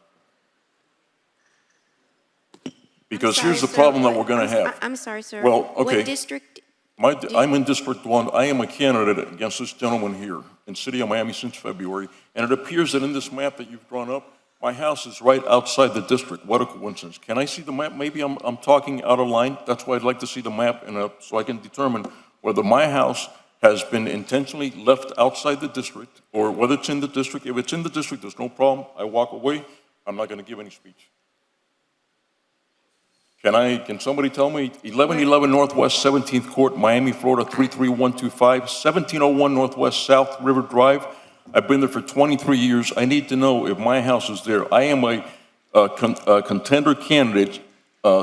Because here's the problem that we're going to have. I'm sorry, sir. Well, okay. What district? I'm in District 1. I am a candidate against this gentleman here in City of Miami since February, and it appears that in this map that you've drawn up, my house is right outside the district. What a coincidence. Can I see the map? Maybe I'm talking out of line. That's why I'd like to see the map so I can determine whether my house has been intentionally left outside the district or whether it's in the district. If it's in the district, there's no problem. I walk away. I'm not going to give any speech. Can somebody tell me? 1111 Northwest 17th Court, Miami, Florida 33125, 1701 Northwest South River Drive. I've been there for 23 years. I need to know if my house is there. I am a contender candidate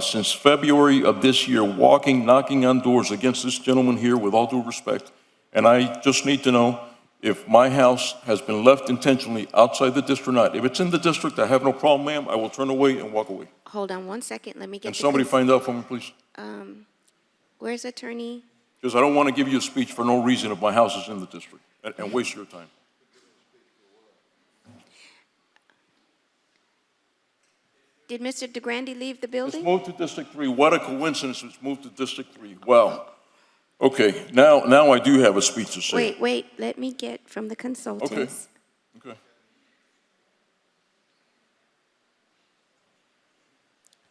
since February of this year, knocking on doors against this gentleman here with all due respect. And I just need to know if my house has been left intentionally outside the district or not. If it's in the district, I have no problem, ma'am. I will turn away and walk away. Hold on one second. Let me get Can somebody find out for me, please? Where's attorney? Because I don't want to give you a speech for no reason if my house is in the district and waste your time. Did Mr. DeGrande leave the building? It's moved to District 3. What a coincidence, it's moved to District 3. Wow. Okay, now I do have a speech to say. Wait, let me get from the consultants. Okay.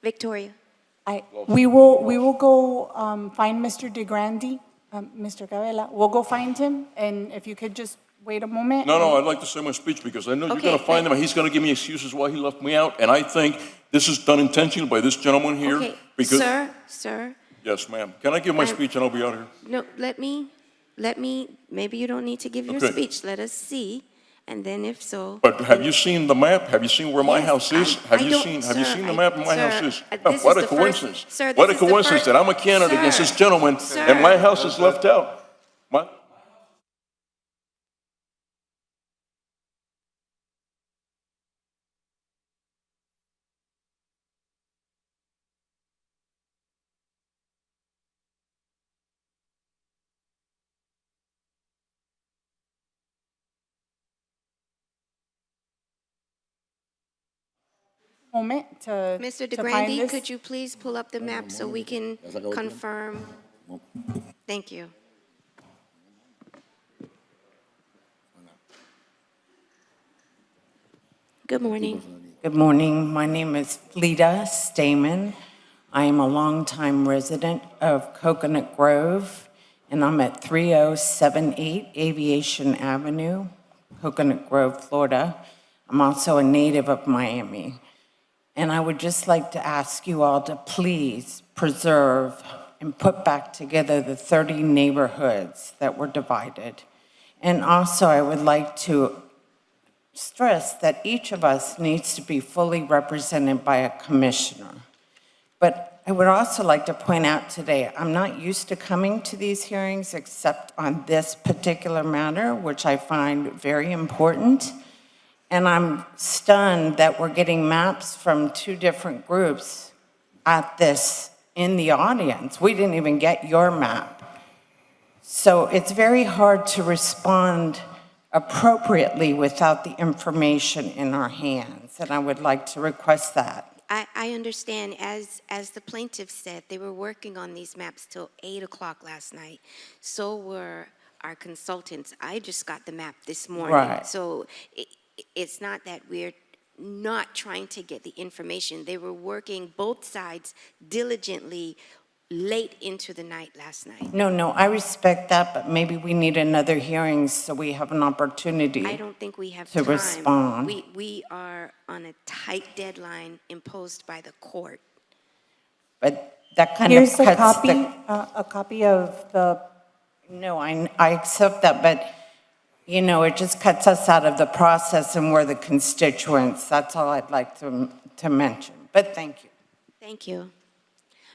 Victoria. We will go find Mr. DeGrande, Mr. Cabela. We'll go find him, and if you could just wait a moment. No, I'd like to say my speech because I know you're going to find him and he's going to give me excuses why he left me out. And I think this is done intentionally by this gentleman here. Okay, Because, sir. Yes, ma'am. Can I give my speech and I'll be out of here? No, let me, maybe you don't need to give your Okay. speech. Let us see, and then if so. But have you seen the map? Have you seen where my Yes, house is? Have you seen the map where my house is? What a coincidence. What a coincidence that I'm a candidate against this gentleman and my house is left out. Moment to Mr. to find DeGrande, this. could you please pull up the map so we can confirm? Thank you. Good morning. Good morning. My name is Fleta Stamen. I am a longtime resident of Coconut Grove, and I'm at 3078 Aviation Avenue, Coconut Grove, Florida. I'm also a native of Miami. And I would just like to ask you all to please preserve and put back together the 30 neighborhoods that were divided. And also, I would like to stress that each of us needs to be fully represented by a commissioner. But I would also like to point out today, I'm not used to coming to these hearings except on this particular matter, which I find very important. And I'm stunned that we're getting maps from two different groups at this in the audience. We didn't even get your map. So it's very hard to respond appropriately without the information in our hands, and I would like to request that. I understand, as the plaintiffs said, they were working on these maps till 8 o'clock last night. So were our consultants. I just got the map this morning. Right. So it's not that we're not trying to get the information. They were working both sides diligently late into the night last night. No, I respect that, but maybe we need another hearing so we have an opportunity. I don't think we have to time. respond. We are on a tight deadline imposed by the court. But that kind Here's of a cuts copy of the. No, I accept that, but, you know, it just cuts us out of the process and we're the constituents. That's all I'd like to mention, but thank you. Thank you.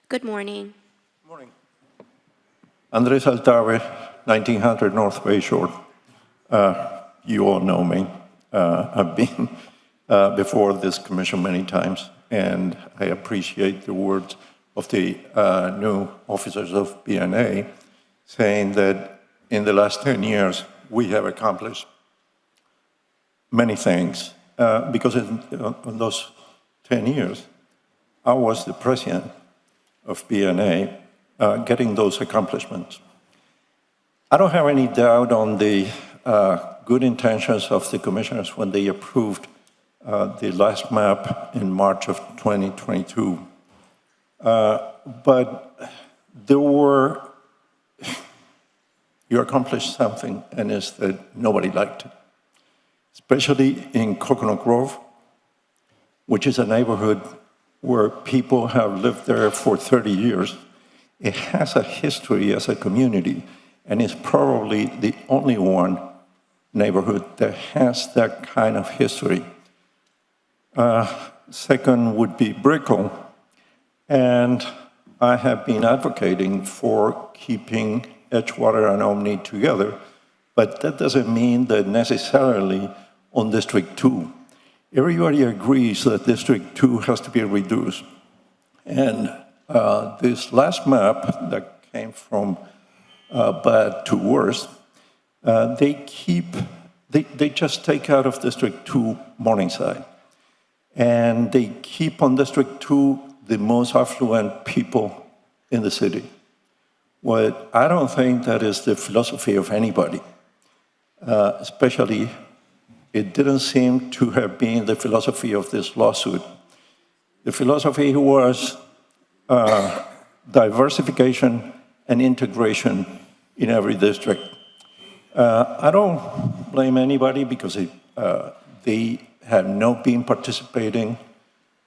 Good morning. Morning. Andres Altarve, 1900 North Bayshore. You all know me. I've been before this commission many times. and I appreciate the words of the new officers of BNA saying that in the last 10 years, we have accomplished many things. Because in those 10 years, I was the president of BNA, getting those accomplishments. I don't have any doubt on the good intentions of the commissioners when they approved the last map in March of 2022. But you accomplished something, and it's that nobody liked it. Especially in Coconut Grove, which is a neighborhood where people have lived there for 30 years. It has a history as a community, and it's probably the only one neighborhood that has that kind of history. Second would be Brickell, and I have been advocating for keeping Edgewater and Omni together, but that doesn't mean that necessarily on District 2. Everybody agrees that District 2 has to be reduced. And this last map that came from bad to worse, they just take out of District 2 Morningside. And they keep on District 2 the most affluent people in the city. Well, I don't think that is the philosophy of anybody, especially it didn't seem to have been the philosophy of this lawsuit. The philosophy was diversification and integration in every district. I don't blame anybody because they have not been participating.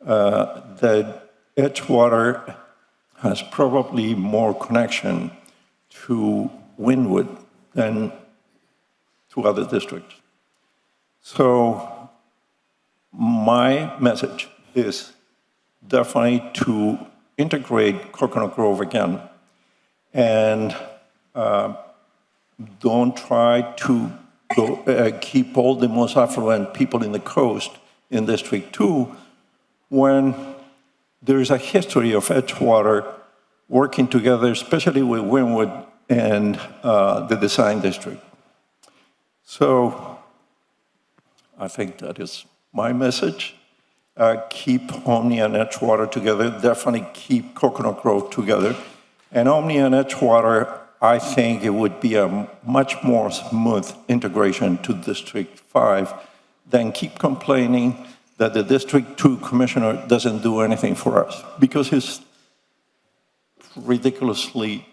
That Edgewater has probably more connection to Wynwood than to other districts. So my message is definitely to integrate Coconut Grove again, and don't try to keep all the most affluent people in the coast in District 2 when there is a history of Edgewater working together, especially with Wynwood and the design district. So I think that is my message. Keep Omni and Edgewater together, definitely keep Coconut Grove together. And Omni and Edgewater, I think it would be a much more smooth integration to District 5 than keep complaining that the District 2 commissioner doesn't do anything for us, because he's ridiculously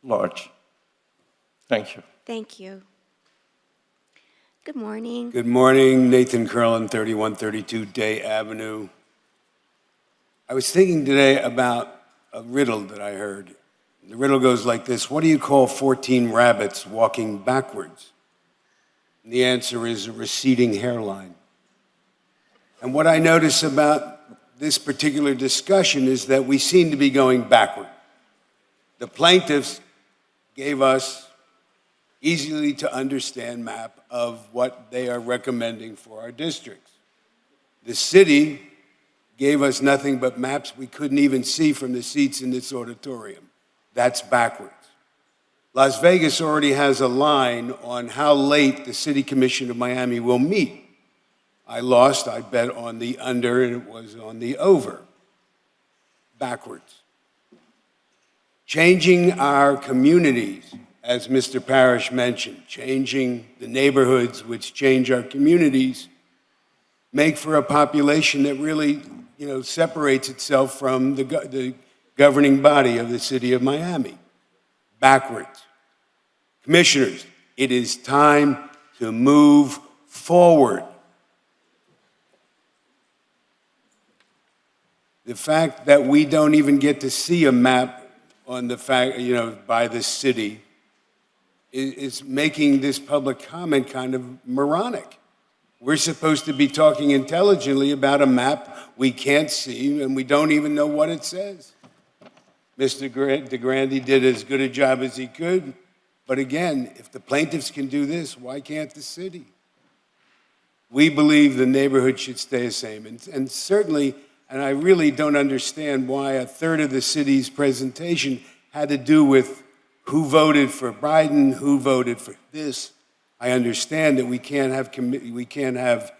large. Thank you. Thank you. Good morning. Good morning, Nathan Curlin, 3132 Day Avenue. I was thinking today about a riddle that I heard. The riddle goes like this: what do you call 14 rabbits walking backwards? And the answer is a receding hairline. And what I notice about this particular discussion is that we seem to be going backward. The plaintiffs gave us easily to understand map of what they are recommending for our districts. The city gave us nothing but maps we couldn't even see from the seats in this auditorium. That's backwards. Las Vegas already has a line on how late the City Commission of Miami will meet. I lost, I bet on the under, and it was on the over. Backwards. Changing our communities, as Mr. Parrish mentioned, changing the neighborhoods which change our communities, make for a population that really, separates itself from the governing body of the city of Miami. Backwards. Commissioners, it is time to move forward. The fact that we don't even get to see a map on the fact, by the city is making this public comment kind of moronic. We're supposed to be talking intelligently about a map we can't see and we don't even know what it says. Mr. DeGrande did as good a job as he could, but again, if the plaintiffs can do this, why can't the city? We believe the neighborhood should stay the same, and certainly And I really don't understand why a third of the city's presentation had to do with who voted for Biden, who voted for this. I understand that we can't have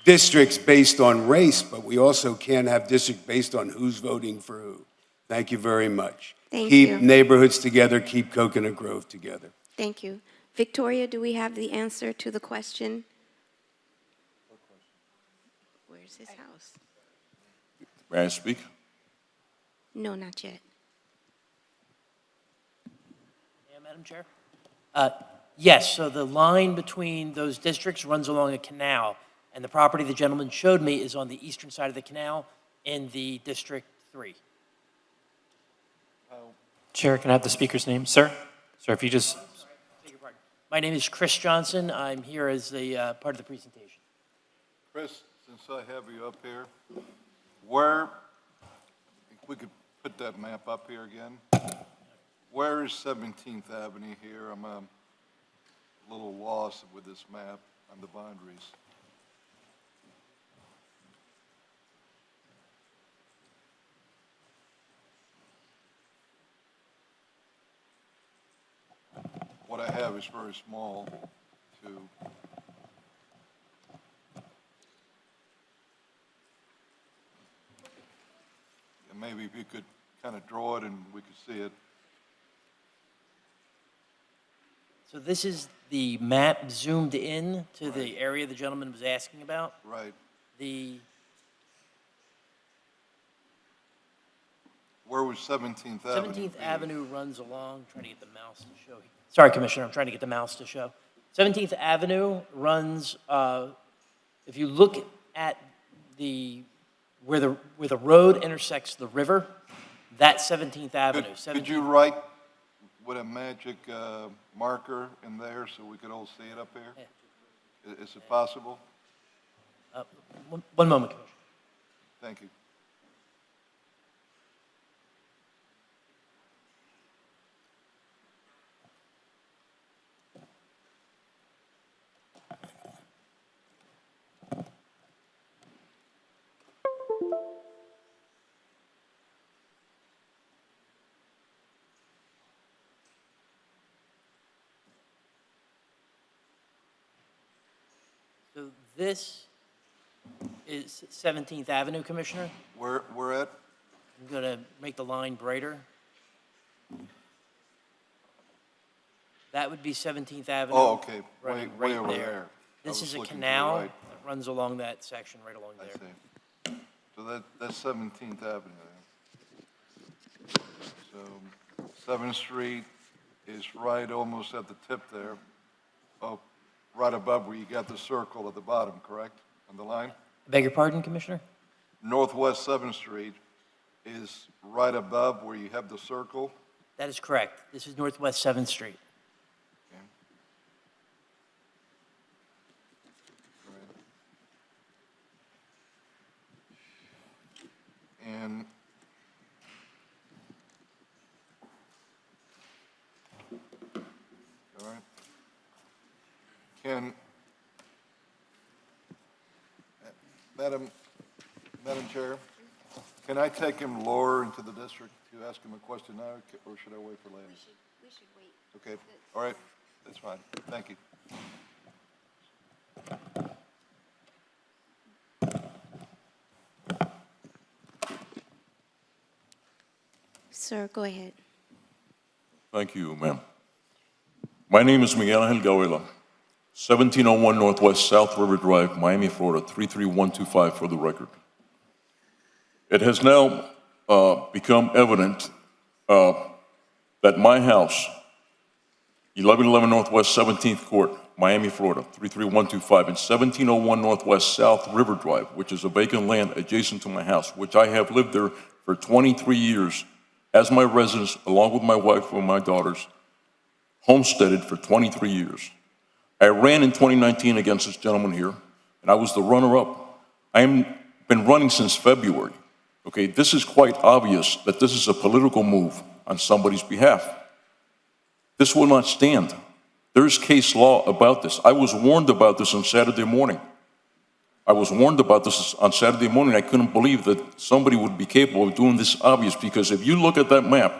districts based on race, but we also can't have districts based on who's voting for who. Thank you very much. Thank Keep you. neighborhoods together, keep Coconut Grove together. Thank you. Victoria, do we have the answer to the question? Where's his house? May I speak? No, not yet. Yeah, Madam Chair? Yes, so the line between those districts runs along a canal, and the property the gentleman showed me is on the eastern side of the canal in the District 3. Chair, can I have the speaker's name? Sir? Sir, if you just... Beg your pardon. My name is Chris Johnson. I'm here as the part of the presentation. Chris, since I have you up here, where, if we could put that map up here again, where is 17th Avenue here? I'm a little lost with this map on the boundaries. What I have is very small, too. And maybe if you could kind of draw it and we could see it. So this is the map zoomed in to the area the gentleman was asking about. Right. The Where was 17th Avenue? 17th Avenue runs along, trying to get the mouse to show. Sorry, Commissioner, I'm trying to get the mouse to show. 17th Avenue runs, if you look at where the road intersects the river, that's 17th Avenue. Could you write with a magic marker in there so we could all see it up here? Is it possible? One moment, Commissioner. Thank you. So this is 17th Avenue, Commissioner. Where at? I'm going to make the line brighter. That would be 17th Avenue. Oh, okay. Running Way right over there. there. I This was is a looking to the canal right. that runs along that section, right along I there. see. So that's 17th Avenue there. So 7th Street is right almost at the tip there. Oh, right above where you got the circle at the bottom, correct? On the line? Beg your pardon, Commissioner? Northwest 7th Street is right above where you have the circle. That is correct. This is Northwest 7th Street. And all right. Madam Chair, can I take him lower into the district to ask him a question now, or should I wait for later? We should wait. Okay, all right, that's fine. Thank you. Sir, go ahead. Thank you, ma'am. My name is Miguel Angel Gavela, 1701 Northwest South River Drive, Miami, Florida, 33125 for the record. It has now become evident that my house, 1111 Northwest 17th Court, Miami, Florida, 33125, and 1701 Northwest South River Drive, which is a vacant land adjacent to my house, which I have lived there for 23 years as my residence, along with my wife and my daughters, homesteaded for 23 years. I ran in 2019 against this gentleman here, and I was the runner-up. I've been running since February. Okay, this is quite obvious that this is a political move on somebody's behalf. This will not stand. There's case law about this. I was warned about this on Saturday morning. I was warned about this on Saturday morning. I couldn't believe that somebody would be capable of doing this obvious, because if you look at that map,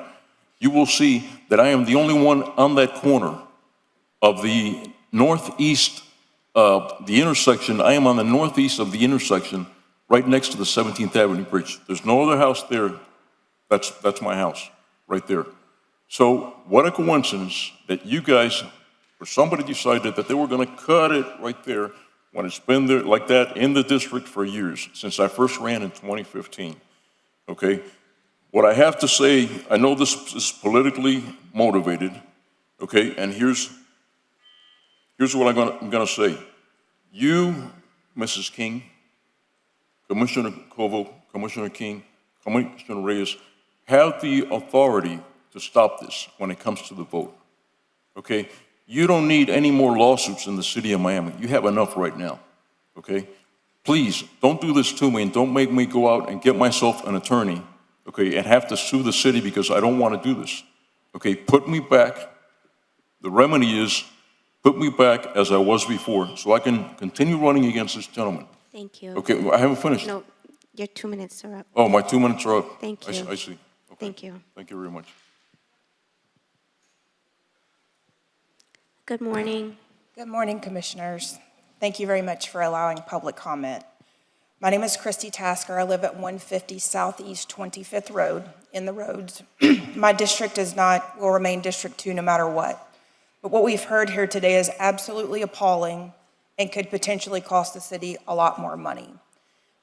you will see that I am the only one on that corner of the northeast, the intersection. I am on the northeast of the intersection, right next to the 17th Avenue Bridge. There's no other house there. That's my house, right there. So what a coincidence that you guys, or somebody decided that they were gonna cut it right there when it's been there like that in the district for years, since I first ran in 2015, okay? What I have to say, I know this is politically motivated, okay? And here's what I'm gonna say. You, Mrs. King, Commissioner Covo, Commissioner King, Commissioner Reyes, have the authority to stop this when it comes to the vote, okay? You don't need any more lawsuits in the city of Miami. You have enough right now, okay? Please, don't do this to me and don't make me go out and get myself an attorney, okay, and have to sue the city because I don't want to do this, okay? Put me back. The remedy is put me back as I was before so I can continue running against this gentleman. Thank you. Okay, I haven't finished. No, your 2 minutes are up. Oh, my 2 minutes are up. Thank you. I see. Okay. Thank you. Thank you very much. Good morning. Good morning, Commissioners. Thank you very much for allowing public comment. My name is Christy Tasker. I live at 150 Southeast 25th Road in the Roads. My district will remain District 2 no matter what. But what we've heard here today is absolutely appalling and could potentially cost the city a lot more money.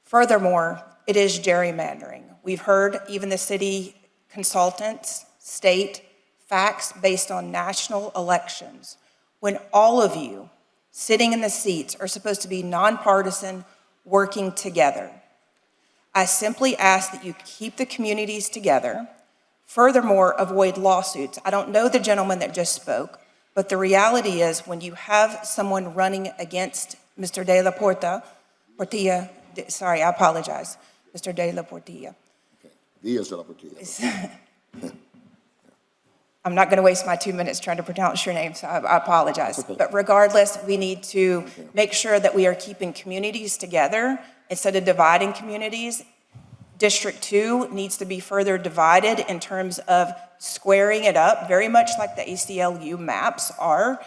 Furthermore, it is gerrymandering. We've heard even the city consultants state facts based on national elections, when all of you sitting in the seats are supposed to be nonpartisan, working together. I simply ask that you keep the communities together. Furthermore, avoid lawsuits. I don't know the gentleman that just spoke, but the reality is when you have someone running against Mr. De La Portilla, sorry, I apologize, Mr. De La Portilla. Diaz de la Portilla. I'm not going to waste my 2 minutes trying to pronounce your name, so I apologize. But regardless, we need to make sure that we are keeping communities together instead of dividing communities. District 2 needs to be further divided in terms of squaring it up, very much like the ACLU maps are,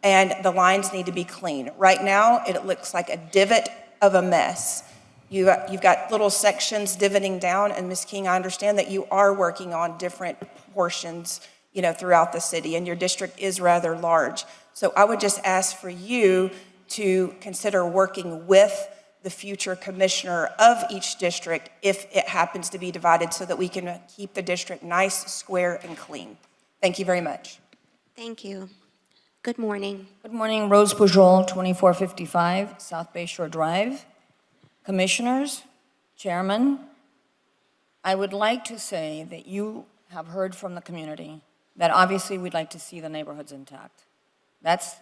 and the lines need to be clean. Right now, it looks like a divot of a mess. You've got little sections divoting down, and Ms. King, I understand that you are working on different portions throughout the city, and your district is rather large. So I would just ask for you to consider working with the future commissioner of each district if it happens to be divided so that we can keep the district nice, square, and clean. Thank you very much. Thank you. Good morning. Good morning, Rose Pujol, 2455 South Bay Shore Drive. Commissioners, Chairman, I would like to say that you have heard from the community that obviously we'd like to see the neighborhoods intact. That's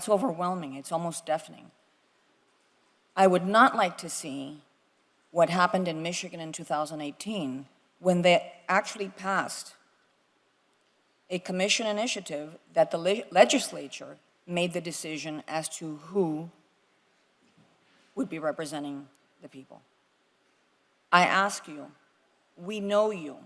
overwhelming. It's almost deafening. I would not like to see what happened in Michigan in 2018 when they actually passed a commission initiative that the legislature made the decision as to who would be representing the people. I ask you, we know you,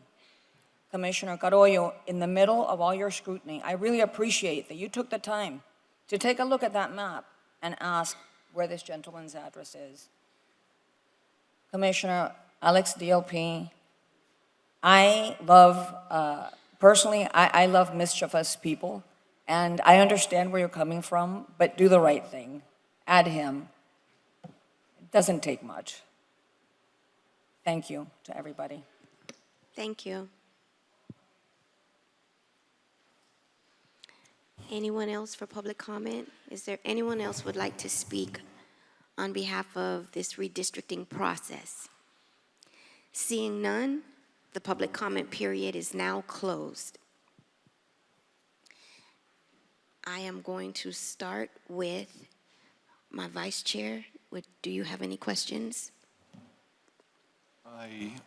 Commissioner Carollo, in the middle of all your scrutiny. I really appreciate that you took the time to take a look at that map and ask where this gentleman's address is. Commissioner Alex DLP, I love, personally, I love mischievous people, and I understand where you're coming from, but do the right thing. Add him. It doesn't take much. Thank you to everybody. Thank you. Anyone else for public comment? Is there anyone else would like to speak on behalf of this redistricting process? Seeing none, the public comment period is now closed. I am going to start with my vice chair. Do you have any questions?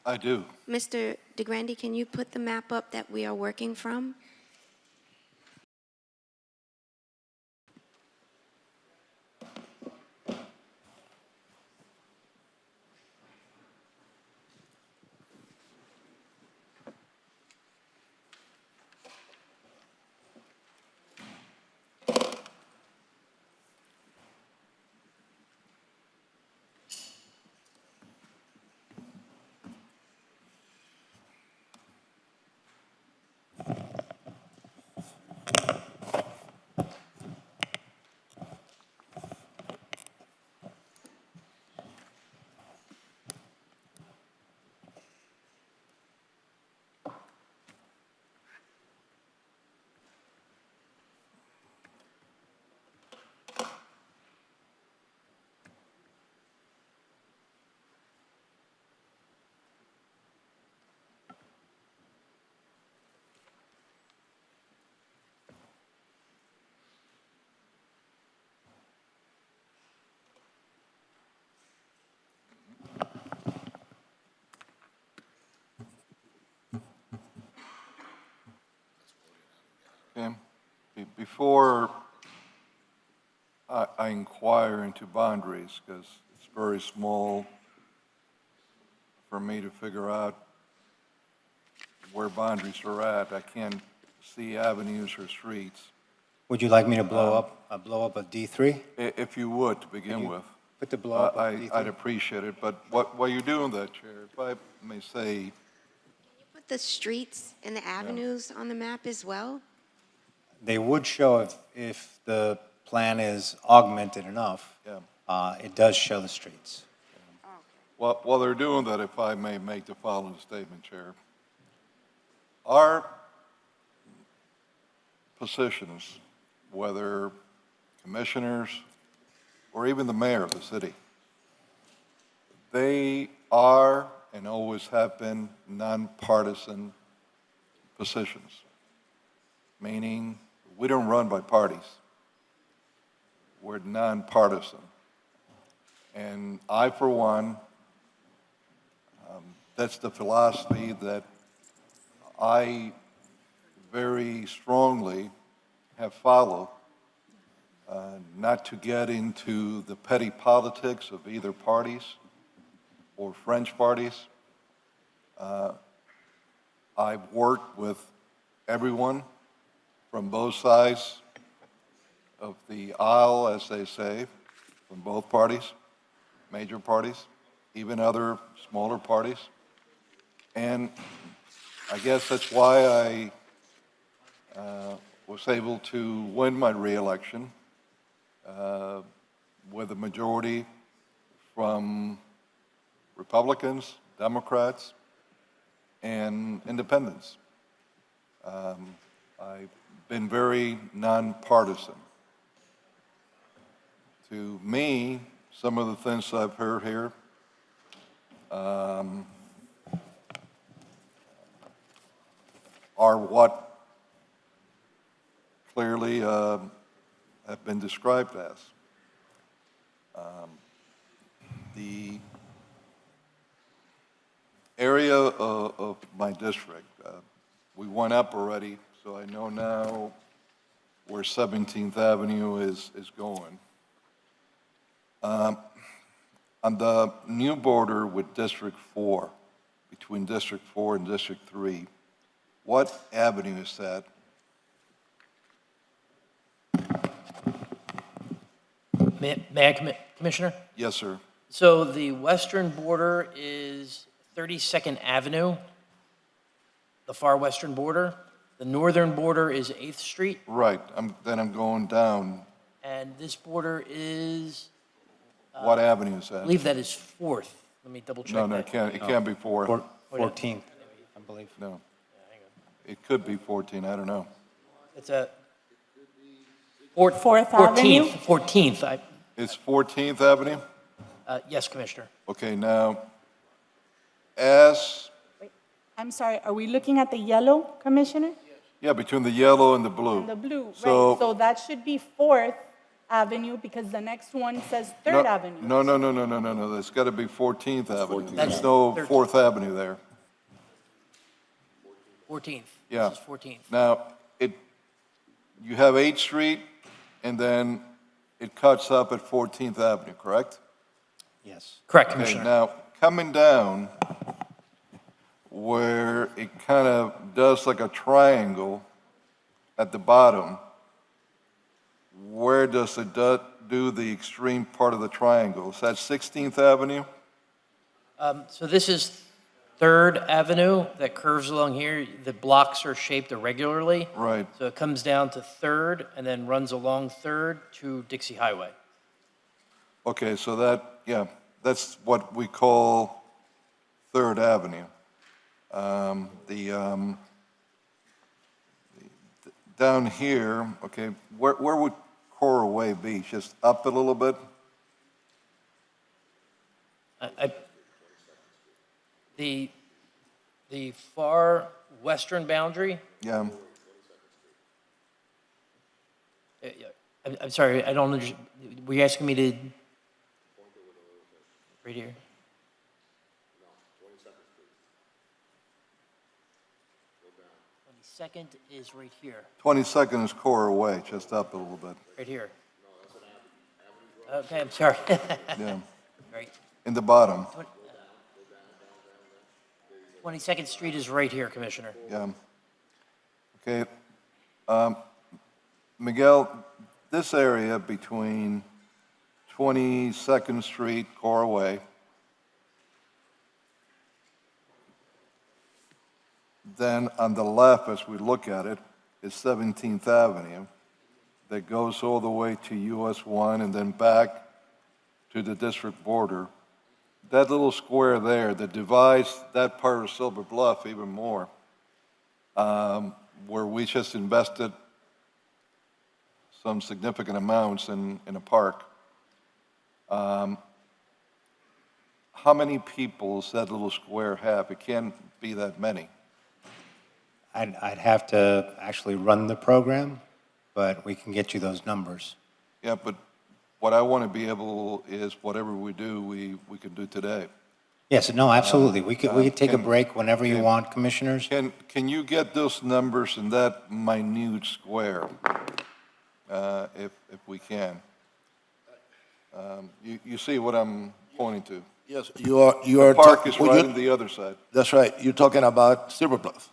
I do. Mr. DeGrande, can you put the map up that we are working from? before I inquire into boundaries, because it's very small for me to figure out where boundaries are at. I can't see avenues or streets. Would you like me to blow up a D3? If you would, to begin with. Put the blow up of I'd D3? appreciate it, but while you're doing that, Chair, if I may say, Put the streets and the avenues on the map as well? They would show if the plan is augmented enough. Yeah. It does show the streets. while they're doing that, if I may make the following statement, Chair. Our positions, whether commissioners or even the mayor of the city, they are and always have been nonpartisan positions, meaning we don't run by parties. We're nonpartisan. And I, for one, that's the philosophy that I very strongly have followed, not to get into the petty politics of either parties or French parties. I've worked with everyone from both sides of the aisle, as they say, from both parties, major parties, even other smaller parties. And I guess that's why I was able to win my reelection with a majority from Republicans, Democrats, and independents. I've been very nonpartisan. To me, some of the things I've heard here are what clearly have been described as. The area of my district, we went up already, so I know now where 17th Avenue is going. On the new border with District 4, between District 4 and District 3, what avenue is that? May I, Commissioner? Yes, sir. So the western border is 32nd Avenue, the far western border. The northern border is 8th Street. Right, then I'm going down. And this border is, What avenue is I that? believe that is 4th. Let me double check that. No, it can't be 4. 14th, I believe. No. It could be 14, I don't know. It's a Fourth Avenue? 14th. It's 14th Avenue? Yes, Commissioner. Okay, now, as, I'm sorry, are we looking at the yellow, Commissioner? yeah, between the yellow and the blue. And the blue, right. So- So that should be Fourth Avenue because the next one says No, Third Avenue. No, that's got to be 14th Avenue. That's There's no 13th. 4th Avenue there. 14th. Yeah. This is 14th. Now, you have 8th Street, and then it cuts up at 14th Avenue, correct? Yes. Correct, Okay, Commissioner. now, coming down where it kind of does like a triangle at the bottom, where does it do the extreme part of the triangle? Is that 16th Avenue? So this is 3rd Avenue that curves along here. The blocks are shaped irregularly. Right. So it comes down to 3rd and then runs along 3rd to Dixie Highway. Okay, so that's what we call 3rd Avenue. Down here, okay, where would Coral Way be? Just up a little bit? The far western boundary, Yeah. I'm sorry, I don't understand. Were you asking me to? Right here? 22nd is right here, 22nd is Cora Way, just up a little bit. right here. Okay, I'm sorry. Yeah, Right. in the bottom. 22nd Street is right here, Commissioner. Yeah. Okay. Miguel, this area between 22nd Street, Cora Way, then on the left, as we look at it, is 17th Avenue that goes all the way to US 1 and then back to the district border. That little square there that divides that part of Silver Bluff even more, where we just invested some significant amounts in a park. How many people does that little square have? It can't be that many. I'd have to actually run the program, but we can get you those numbers. Yeah, but what I want to be able is whatever we do, we can do today. Yes, no, absolutely. We could take a can- break whenever you can- want, commissioners. Can you get those numbers in that minute square, if we can? You see what I'm pointing to? Yes, you are. The park is right on the other side. That's right. You're talking about Silver Bluff.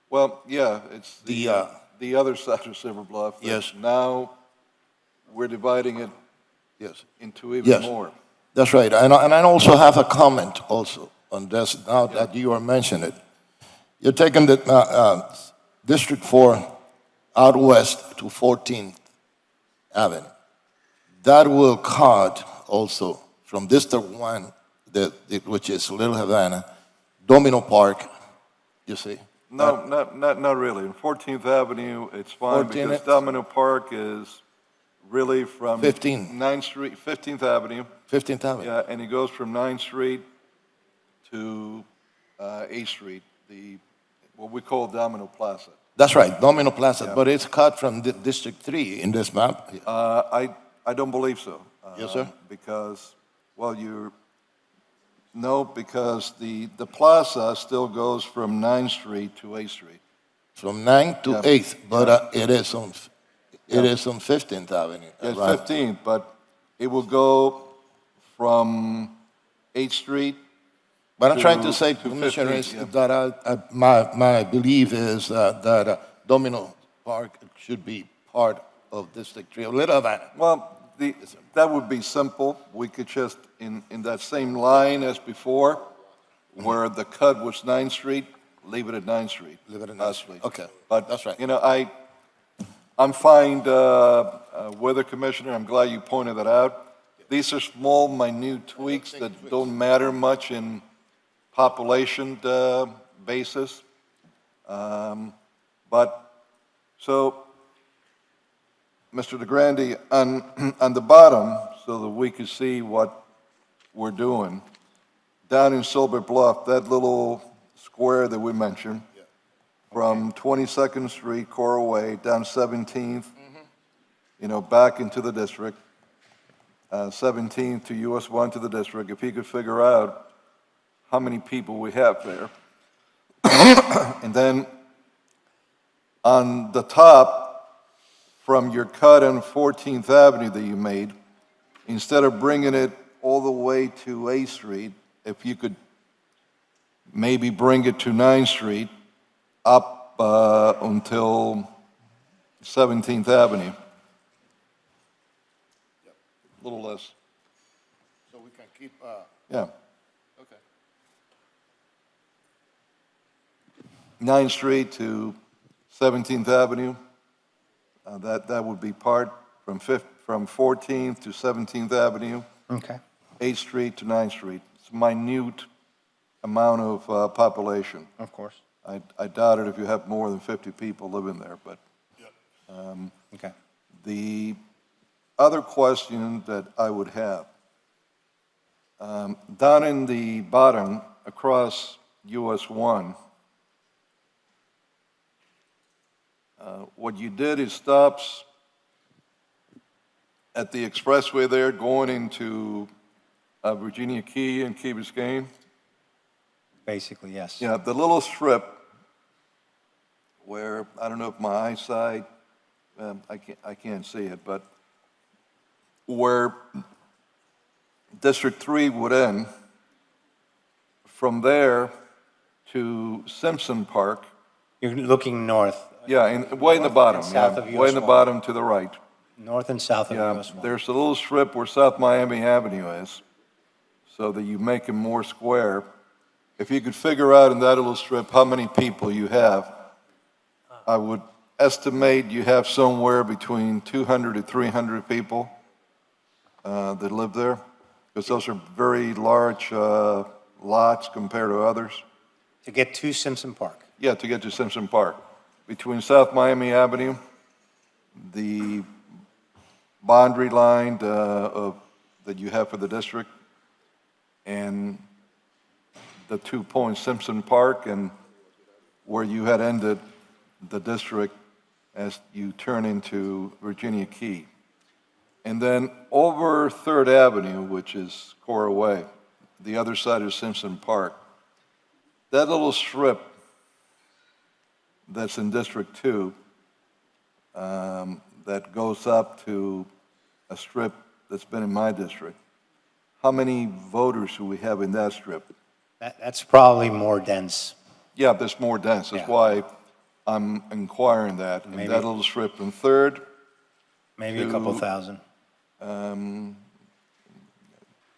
Well, yeah, it's the other side of Silver Bluff. that Yes. Now, we're dividing it Yes. into even Yes. more. That's right. And I also have a comment also on this, now that you are mentioning it. You're taking the District 4 out west to 14th Avenue. That will cut also from District 1, which is Little Havana, Domino Park, you see? No, not really. In 14th Avenue, it's fine 14th because Domino Park is really from 15. 9th Street, 15th Avenue. 15th Avenue. Yeah, and it goes from 9th Street to 8th Street, what we call Domino Plaza. That's right, Domino Plaza, Yeah. but it's cut from District 3 in this map. I don't believe so. Yes, sir? Because, well, no, because the plaza still goes from 9th Street to 8th Street. From 9th to Yeah. 8th, but Yeah. it is on 15th Avenue. It's right? 15th, but it will go from 8th Street. What I'm trying to say, 15th, Commissioner, is yeah. that my belief is that Domino Park should be part of District 3, of Little Havana. Well, that would be simple. We could just, in that same line as before, where the cut was 9th Street, leave it at 9th Street. Leave it at 9th Street. Okay, But, that's right. you know, I'm fine, Weather Commissioner, I'm glad you pointed that out. These are small, minute tweaks that don't matter much in population basis. But, so, Mr. DeGrande, on the bottom, so that we can see what we're doing, down in Silver Bluff, that little square that we mentioned, from 22nd Street, Cora Way, down 17th, back into the district, 17th to US 1 to the district, if he could figure out how many people we have there. And then on the top, from your cut on 14th Avenue that you made, instead of bringing it all the way to 8th Street, if you could maybe bring it to 9th Street, up until 17th Avenue. A little less. So we can keep, Yeah. okay. 9th Street to 17th Avenue. That would be part from 14th to 17th Avenue, Okay. 8th Street to 9th Street. It's a minute amount of population. Of course. I doubt it if you have more than 50 people living there, but. Okay. The other question that I would have, down in the bottom, across US 1, what you did is stops at the expressway there going into Virginia Key and Key Biscayne. Basically, yes. Yeah, the little strip where, I don't know if my eyesight, I can't see it, but where District 3 would end, from there to Simpson Park. You're looking north. Yeah, and way in the bottom, South of yeah, way in the US 1. bottom to the right. North and south of Yeah, US 1. there's a little strip where South Miami Avenue is, so that you make it more square. If you could figure out in that little strip how many people you have, I would estimate you have somewhere between 200 to 300 people that live there, because those are very large lots compared to others. To get to Simpson Park. Yeah, to get to Simpson Park. Between South Miami Avenue, the boundary line that you have for the district, and the 2 points, Simpson Park, and where you had ended the district as you turn into Virginia Key. And then over 3rd Avenue, which is Cora Way, the other side of Simpson Park, that little strip that's in District 2, that goes up to a strip that's been in my district, how many voters do we have in that strip? That's probably more dense. Yeah, that's more dense. That's why I'm inquiring that. In Maybe. that little strip from 3rd. Maybe a couple thousand. I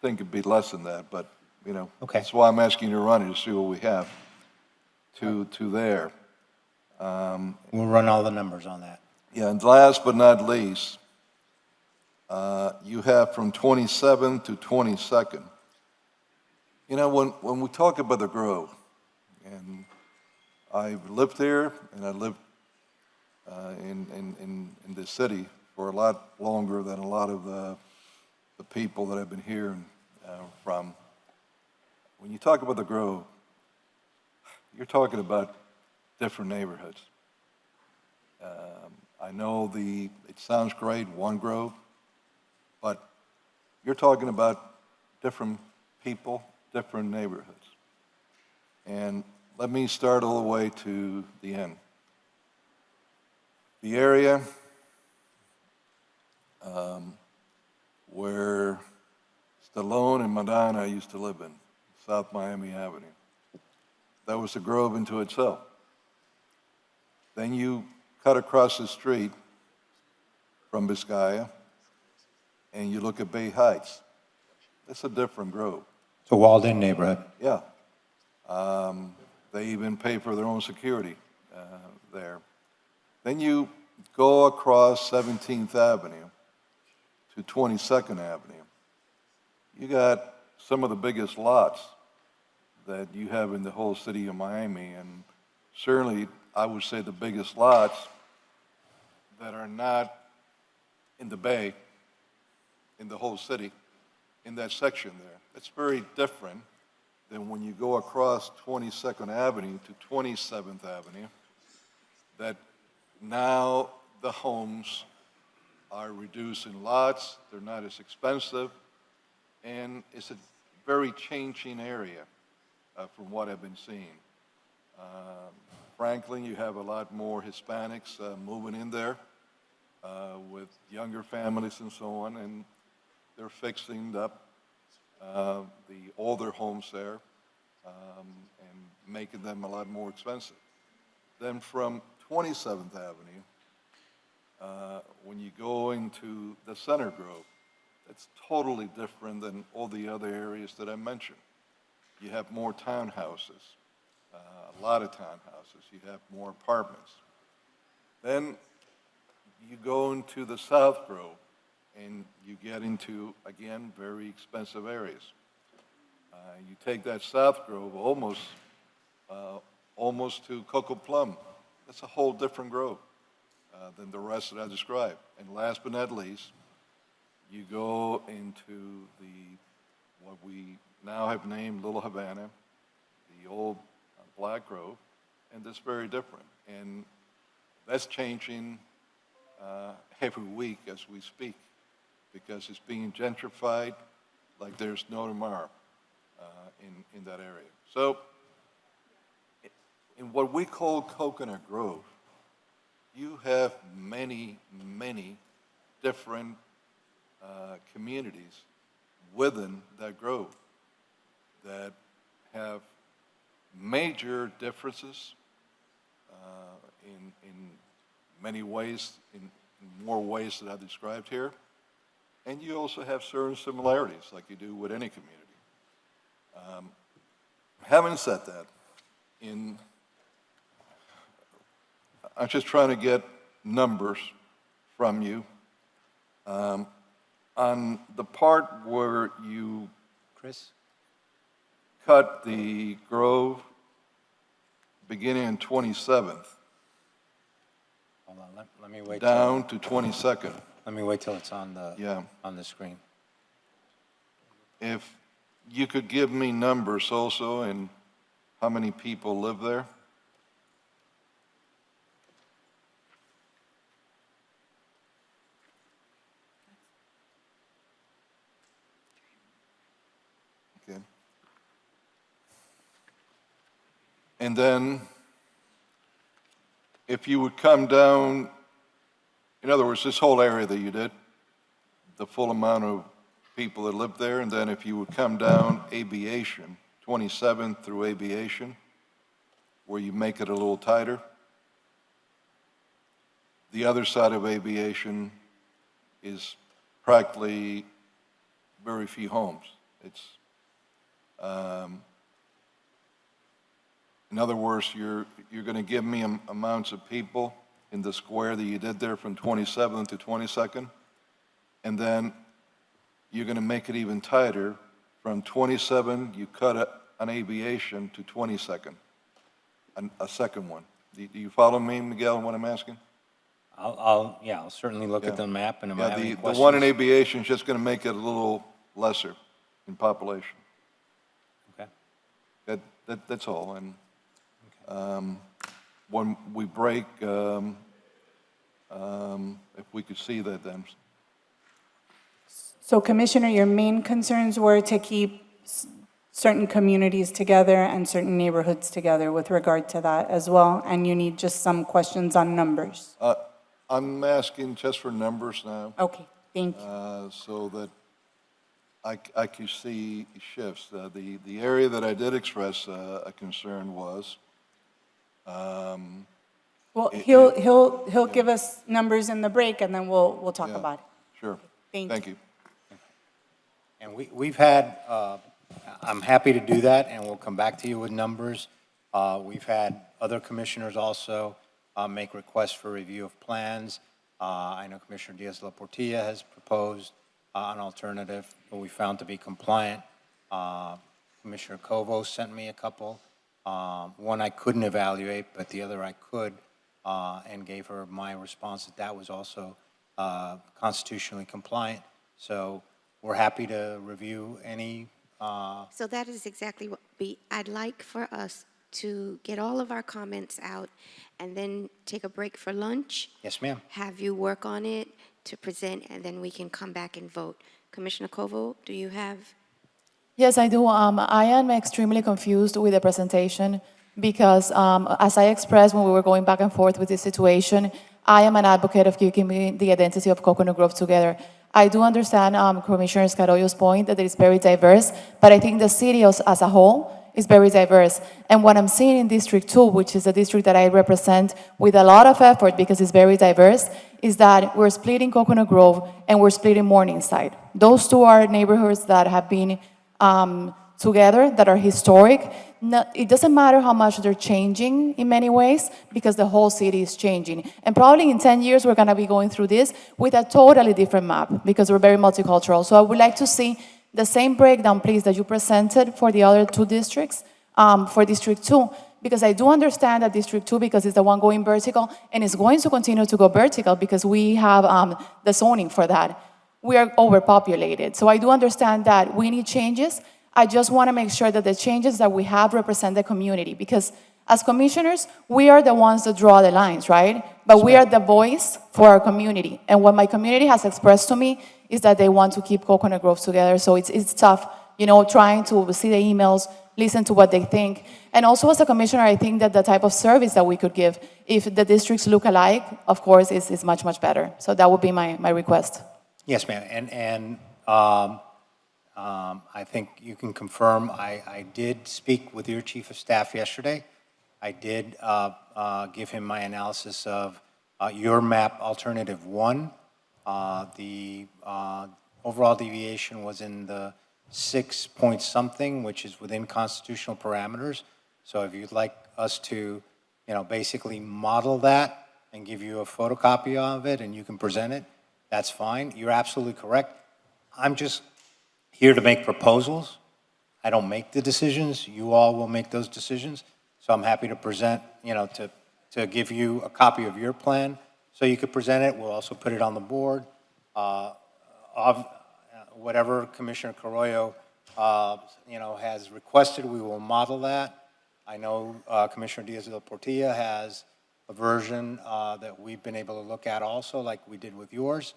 think it'd be less than that, but, you know. Okay. That's why I'm asking you to run it, to see what we have to there. We'll run all the numbers on that. Yeah, and last but not least, you have from 27th to 22nd. You know, when we talk about the Grove, and I've lived there, and I lived in the city for a lot longer than a lot of the people that I've been hearing from. When you talk about the Grove, you're talking about different neighborhoods. I know it sounds great, one Grove, but you're talking about different people, different neighborhoods. And let me start all the way to the end. The area where Stallone and Madonna used to live in, South Miami Avenue, that was the Grove into itself. Then you cut across the street from Biscaya, and you look at Bay Heights. It's a different Grove. It's a walled-in neighborhood. Yeah. They even pay for their own security there. Then you go across 17th Avenue to 22nd Avenue. You got some of the biggest lots that you have in the whole city of Miami, and certainly I would say the biggest lots that are not in the Bay, in the whole city, in that section there. It's very different than when you go across 22nd Avenue to 27th Avenue, that now the homes are reduced in lots, they're not as expensive, and it's a very changing area from what I've been seeing. Franklin, you have a lot more Hispanics moving in there with younger families and so on, and they're fixing up the older homes there and making them a lot more expensive. Then from 27th Avenue, when you go into the Center Grove, it's totally different than all the other areas that I mentioned. You have more townhouses, a lot of townhouses. You have more apartments. Then you go into the South Grove, and you get into, again, very expensive areas. You take that South Grove almost to Coco Plum. That's a whole different grove than the rest that I described. And last but not least, you go into what we now have named Little Havana, the old Black Grove, and that's very different. And that's changing every week as we speak, because it's being gentrified like there's no tomorrow in that area. So in what we call Coconut Grove, you have many, many different communities within that grove that have major differences in many ways, in more ways that I've described here. And you also have certain similarities, like you do with any community. Having said that, I'm just trying to get numbers from you. On the part where you Chris? cut the grove beginning in 27th Hold on, let me wait. down to 22nd. Let me wait till it's on the, Yeah. on the screen. If you could give me numbers also and how many people live there? Okay. And then if you would come down, in other words, this whole area that you did, the full amount of people that live there, and then if you would come down Aviation, 27th through Aviation, where you make it a little tighter. The other side of Aviation is practically very few homes. It's, in other words, you're going to give me amounts of people in the square that you did there from 27th to 22nd, and then you're going to make it even tighter. From 27, you cut an Aviation to 22nd, a second one. Do you follow me, Miguel, what I'm asking? I'll certainly look at Yeah. the map, and if I Yeah, have any the questions. one in Aviation is just going to make it a little lesser in population. Okay. That's all. And when we break, if we could see that then. So Commissioner, your main concerns were to keep certain communities together and certain neighborhoods together with regard to that as well, and you need just some questions on numbers. I'm asking just for numbers now. Okay, thank you. So that I can see shifts. The area that I did express a concern was, Well, it- he'll give us numbers in the break, and then we'll talk Yeah. about it. sure, Thank thank you. And we've had, I'm happy to do that, and we'll come back to you with numbers. We've had other commissioners also make requests for review of plans. I know Commissioner Diaz-La Portilla has proposed an alternative that we found to be compliant. Commissioner Covo sent me a couple. One I couldn't evaluate, but the other I could, and gave her my response that that was also constitutionally compliant. So we're happy to review any. So that is exactly what I'd like for us to get all of our comments out and then take a break for lunch. Yes, ma'am. Have you work on it to present, and then we can come back and vote. Commissioner Covo, do you have? Yes, I do. I am extremely confused with the presentation because, as I expressed when we were going back and forth with this situation, I am an advocate of keeping the identity of Coconut Grove together. I do understand Commissioner Scarollo's point that it is very diverse, but I think the city as a whole is very diverse. And what I'm seeing in District 2, which is a district that I represent with a lot of effort because it's very diverse, is that we're splitting Coconut Grove and we're splitting Morningside. Those two are neighborhoods that have been together, that are historic. It doesn't matter how much they're changing in many ways because the whole city is changing. And probably in 10 years, we're going to be going through this with a totally different map because we're very multicultural. So I would like to see the same breakdown, please, that you presented for the other two districts, for District 2, because I do understand that District 2, because it's the one going vertical, and it's going to continue to go vertical because we have the zoning for that. We are overpopulated. So I do understand that we need changes. I just want to make sure that the changes that we have represent the community, because as commissioners, we are the ones that draw the lines, right? But we are the voice for our community. And what my community has expressed to me is that they want to keep Coconut Grove together. So it's tough, trying to see the emails, listen to what they think. And also as a commissioner, I think that the type of service that we could give, if the districts look alike, of course, is much, much better. So that would be my request. Yes, ma'am. And I think you can confirm, I did speak with your chief of staff yesterday. I did give him my analysis of your map alternative 1. The overall deviation was in the 6 point something, which is within constitutional parameters. So if you'd like us to, basically model that and give you a photocopy of it and you can present it, that's fine. You're absolutely correct. I'm just here to make proposals. I don't make the decisions. You all will make those decisions. So I'm happy to present, to give you a copy of your plan so you could present it. We'll also put it on the board. Of whatever Commissioner Carollo, has requested, we will model that. I know Commissioner Diaz-Portilla has a version that we've been able to look at also, like we did with yours.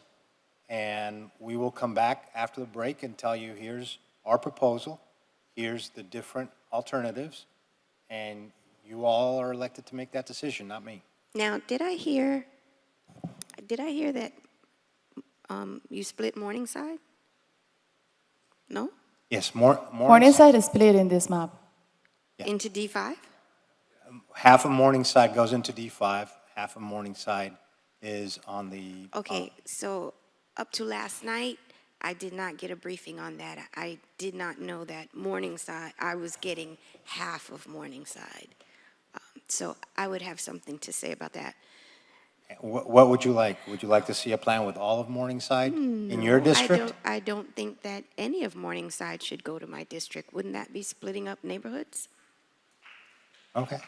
And we will come back after the break and tell you, here's our proposal, here's the different alternatives, and you all are elected to make that decision, not me. Now, did I hear that you split Morningside? No? Yes, Morningside is split in this map. Yeah. Into D5? Half of Morningside goes into D5, half of Morningside is on the... Okay, so up to last night, I did not get a briefing on that. I did not know that Morningside, I was getting half of Morningside. So I would have something to say about that. What would you like? Would you like to see a plan with all of Morningside in your district? I don't think that any of Morningside should go to my district. Wouldn't that be splitting up neighborhoods? Okay.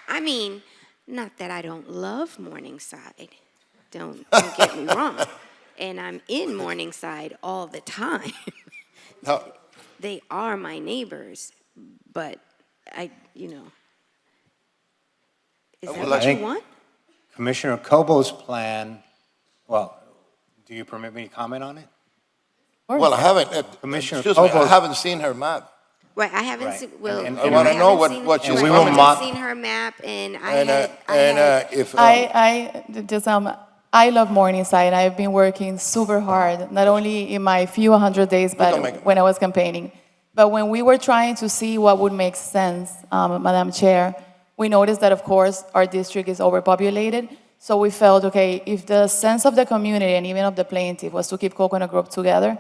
I mean, not that I don't love Morningside. Don't get me wrong. And I'm in Morningside all the time. They are my neighbors, but is that what you want? Commissioner Cobo's plan, well, do you permit me to comment on it? Well, I haven't, Commissioner excuse me, I Cobo's- haven't seen her map. Right, I haven't Right. seen, well, And I wanna know what she's we will commenting. mod- seen her map, and I love Morningside. I've been working super hard, not only in my few 100 days, but when I was campaigning. But when we were trying to see what would make sense, Madam Chair, we noticed that, of course, our district is overpopulated. So we felt, okay, if the sense of the community and even of the plaintiff was to keep Coconut Grove together,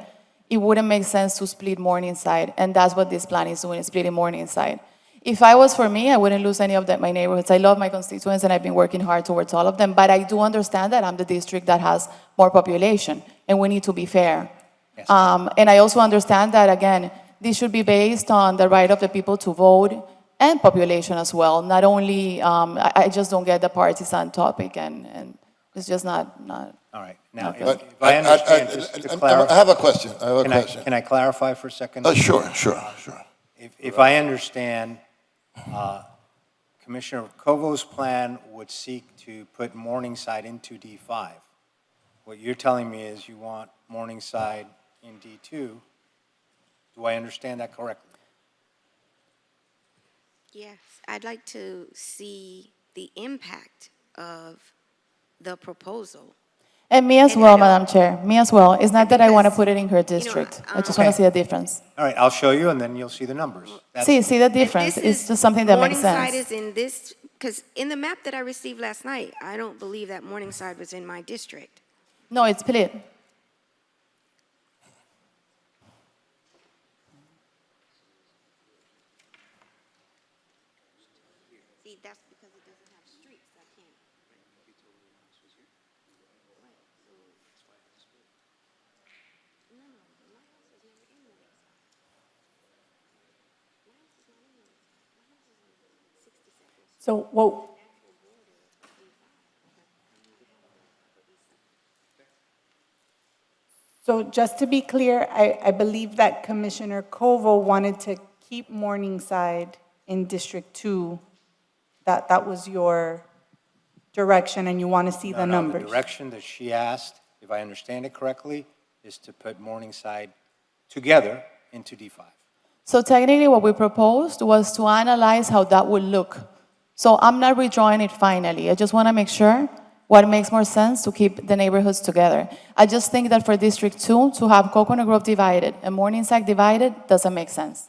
it wouldn't make sense to split Morningside. And that's what this plan is doing, is splitting Morningside. If I was for me, I wouldn't lose any of my neighborhoods. I love my constituents, and I've been working hard towards all of them. But I do understand that I'm the district that has more population, and we need to be fair. Yes. And I also understand that, again, this should be based on the right of the people to vote and population as well. Not only, I just don't get the partisan topic, and it's just not. All right. Now, Okay. if I understand, just to I clarify. have a question. I have a question. Can I clarify for a second? Sure. If I understand, Commissioner Covo's plan would seek to put Morningside into D5. What you're telling me is you want Morningside in D2. Do I understand that correctly? yes, I'd like to see the impact of the proposal. And me as And well, I don't- Madam Chair, me as well. It's not that I want to Because, put it in her district. I just want Okay. to see a difference. All right, I'll show you, and then you'll see the numbers. That's- See the difference. This It's is- just something that makes Morningside sense. is in this, because in the map that I received last night, I don't believe that Morningside was in my district. No, it's split. See, that's because it doesn't have streets, I can't. So what? So just to be clear, I believe that Commissioner Covo wanted to keep Morningside in District 2. That was your direction, and you want to see the numbers. The direction that she asked, if I understand it correctly, is to put Morningside together into D5. So technically, what we proposed was to analyze how that would look. So I'm not redrawing it finally. I just want to make sure what makes more sense to keep the neighborhoods together. I just think that for District 2, to have Coconut Grove divided and Morningside divided doesn't make sense.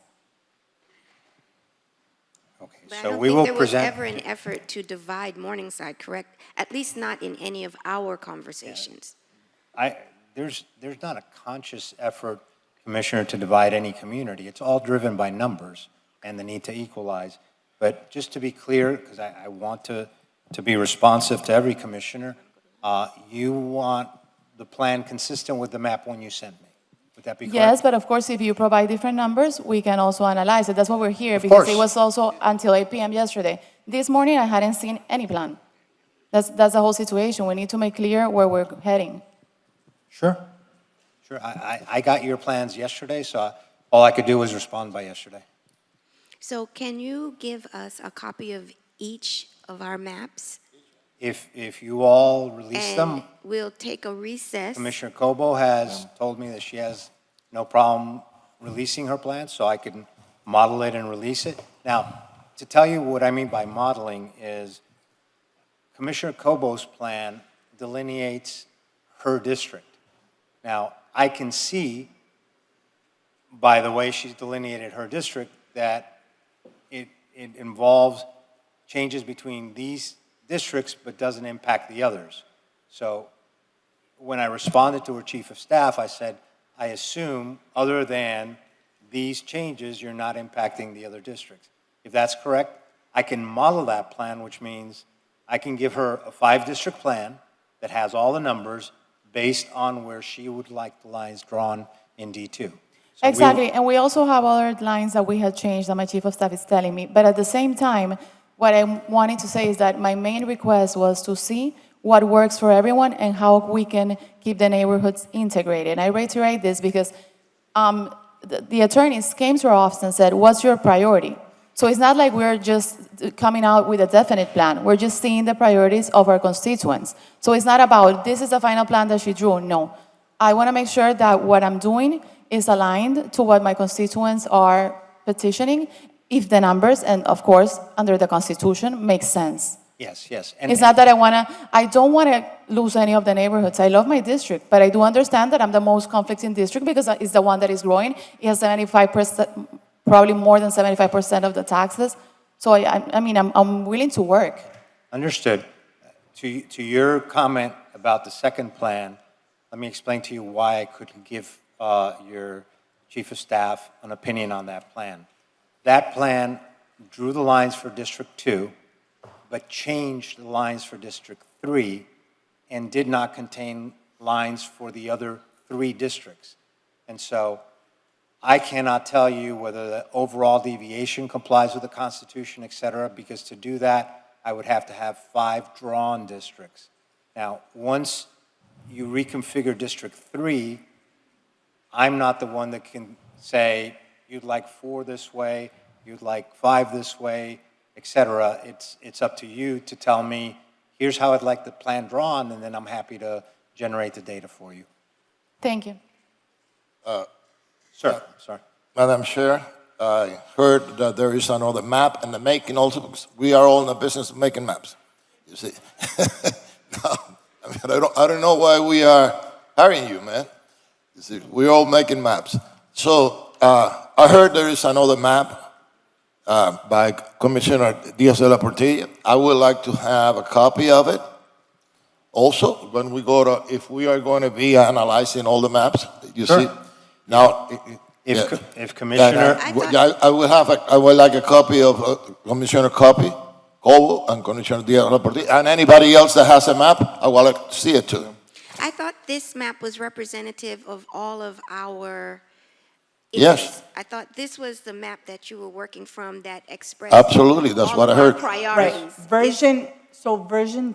Okay, But I so don't we think will there was present. ever an effort to divide Morningside, correct? At least not in any of our conversations. There's not a conscious effort, Commissioner, to divide any community. It's all driven by numbers and the need to equalize. But just to be clear, because I want to be responsive to every commissioner, you want the plan consistent with the map when you sent me. Would that be correct? Yes, but of course, if you provide different numbers, we can also analyze it. That's why we're here, Of because course. it was also until 8 p.m. yesterday. This morning, I hadn't seen any plan. That's the whole situation. We need to make clear where we're heading. Sure. Sure. I got your plans yesterday, so all I could do was respond by yesterday. So can you give us a copy of each of our maps? If you all release them, And we'll take a recess. Commissioner Cobo has told me that she has no problem releasing her plans, so I can model it and release it. Now, to tell you what I mean by modeling is Commissioner Cobo's plan delineates her district. Now, I can see by the way she's delineated her district that it involves changes between these districts but doesn't impact the others. So when I responded to her chief of staff, I said, I assume other than these changes, you're not impacting the other districts. If that's correct, I can model that plan, which means I can give her a 5-district plan that has all the numbers based on where she would like the lines drawn in D2. So Exactly, and we also have other lines that we had changed that my chief of staff is telling me. But at the same time, what I'm wanting to say is that my main request was to see what works for everyone and how we can keep the neighborhoods integrated. And I reiterate this because the attorneys came to our office and said, what's your priority? So it's not like we're just coming out with a definite plan. We're just seeing the priorities of our constituents. So it's not about, this is the final plan that she drew. No. I want to make sure that what I'm doing is aligned to what my constituents are petitioning, if the numbers, and of course, under the Constitution, make sense. Yes, yes. It's not that I don't want to lose any of the neighborhoods. I love my district, but I do understand that I'm the most conflicting district because it's the one that is growing. It has 75%, probably more than 75% of the taxes. So I'm willing to work. Understood. To your comment about the second plan, let me explain to you why I couldn't give your chief of staff an opinion on that plan. That plan drew the lines for District 2, but changed the lines for District 3 and did not contain lines for the other 3 districts. And so I cannot tell you whether the overall deviation complies with the Constitution, et cetera, because to do that, I would have to have 5 drawn districts. Now, once you reconfigure District 3, I'm not the one that can say, you'd like 4 this way, you'd like 5 this way, et cetera. It's up to you to tell me, here's how I'd like the plan drawn, and then I'm happy to generate the data for you. Thank you. Sir, sorry. Madam Chair, I heard that there is another map in the making also, because we are all in the business of making maps, you see. No, I don't know why we are hiring you, man. You see, we're all making maps. So I heard there is another map by Commissioner Diaz de la Portilla. I would like to have a copy of it. Also, when we go to, if we are going to be analyzing all the maps, you Sure. see. Now, if Commissioner, I would like a copy of Commissioner Cobo and Commissioner Diaz de la Portilla, and anybody else that has a map, I would like to see it too. I thought this map was representative of all of our Yes. issues. I thought this was the map that you were working from that expressed Absolutely, that's all what of I our heard. priorities. Version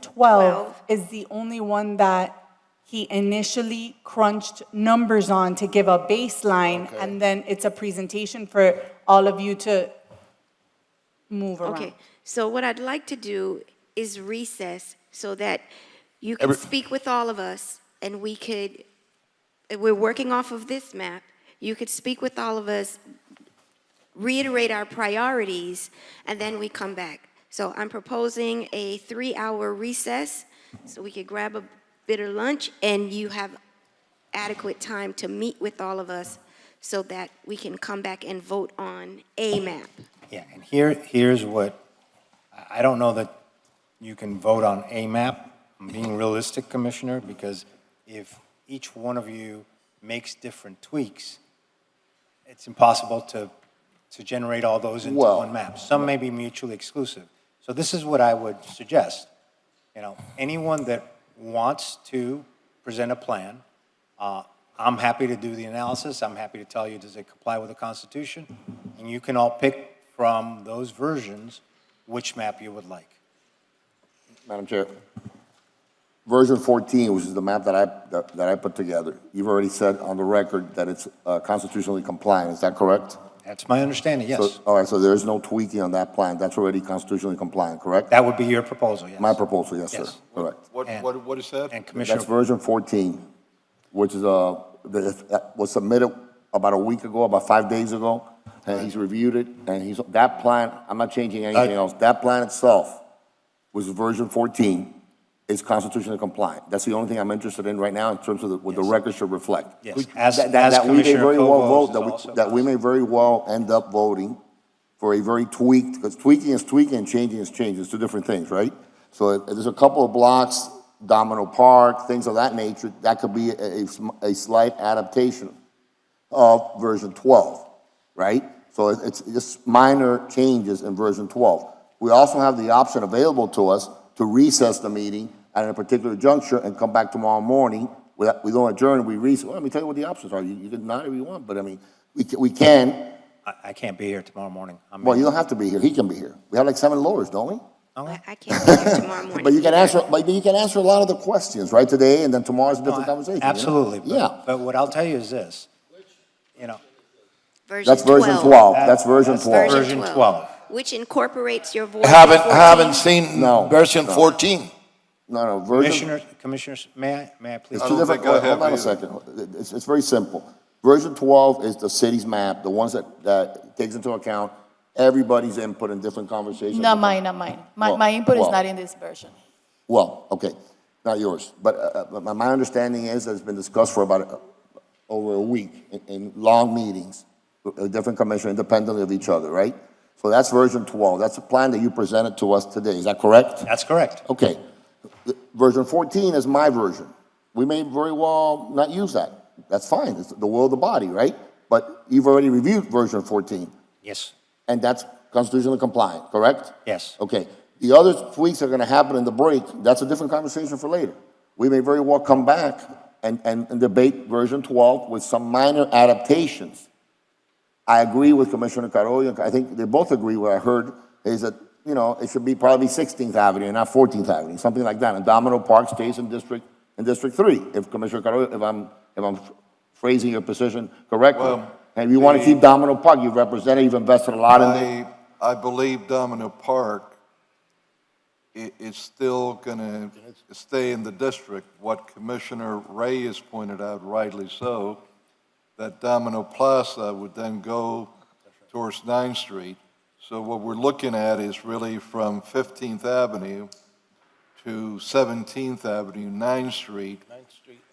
12 is the only one that he initially crunched numbers on to give a baseline, and then it's a presentation for all of you to move around. Okay, so what I'd like to do is recess so that you can speak with all of us and we're working off of this map. You could speak with all of us, reiterate our priorities, and then we come back. So I'm proposing a 3-hour recess so we could grab a bit of lunch and you have adequate time to meet with all of us so that we can come back and vote on a map. Yeah, and here's what, I don't know that you can vote on a map. I'm being realistic, Commissioner, because if each one of you makes different tweaks, it's impossible to generate all those into Well- one map. Some may be mutually exclusive. So this is what I would suggest. You know, anyone that wants to present a plan, I'm happy to do the analysis. I'm happy to tell you, does it comply with the Constitution? And you can all pick from those versions which map you would like. Madam Chair, version 14, which is the map that I put together, you've already said on the record that it's constitutionally compliant, is that correct? That's my understanding, yes. So, all right, so there is no tweaking on that plan, that's already constitutionally compliant, correct? That would be your proposal, yes. My proposal, yes, sir, Yes. correct. What is that? And Commissioner, That's version 14, which is, that was submitted about a week ago, about 5 days ago, and he's reviewed it, and that plan, I'm not changing anything else, that plan itself was version 14, is constitutionally compliant. That's the only thing I'm interested in right now in terms of what the record should reflect. yes, That we may Commissioner very well Cobos vote, is also that we may very well end up voting for a very tweaked, because tweaking is tweaking and changing is changing, it's two different things, right? So if there's a couple of blocks, Domino Park, things of that nature, that could be a slight adaptation of version 12, right? So it's just minor changes in version 12. We also have the option available to us to recess the meeting at a particular juncture and come back tomorrow morning. We don't adjourn, we recess. Well, let me tell you what the options are. You can nod if you want, but I mean, we can. I can't be here tomorrow morning. Well, you don't have to be here. He can be here. We have like 7 lawyers, don't we? I can't be here tomorrow morning. But you can answer a lot of the questions, right, today, and then tomorrow's a different conversation. you know? Absolutely. Yeah. But what I'll tell you is this, you know, That's version 12. That's version 12. version 12. Which incorporates your voice. Haven't seen version No. 14. No, version. Commissioners, may I please? It's two different, hold on a second. It's very simple. Version 12 is the city's map, the ones that takes into account everybody's input in different conversations. Not mine, not mine. My input is not in this version. Well, okay, not yours. But my understanding is that it's been discussed for about over a week in long meetings, with different commissioners independently of each other, right? So that's version 12. That's a plan that you presented to us today. Is that correct? That's correct. Okay. Version 14 is my version. We may very well not use that. That's fine. It's the will of the body, right? But you've already reviewed version 14. Yes. And that's constitutionally compliant, correct? Yes. Okay. The other tweaks are going to happen in the break. That's a different conversation for later. We may very well come back and debate version 12 with some minor adaptations. I agree with Commissioner Carollo. I think they both agree. What I heard is that, you know, it should be probably 16th Avenue and not 14th Avenue, something like that. And Domino Park stays in District 3. If Commissioner Carollo, if I'm phrasing your position correctly. Well, and if you want to keep Domino Park, you've represented, you've invested a lot in it. I believe Domino Park is still going to stay in the district. What Commissioner Ray has pointed out, rightly so, that Domino Plaza would then go towards 9th Street. So what we're looking at is really from 15th Avenue to 17th Avenue, 9th Street,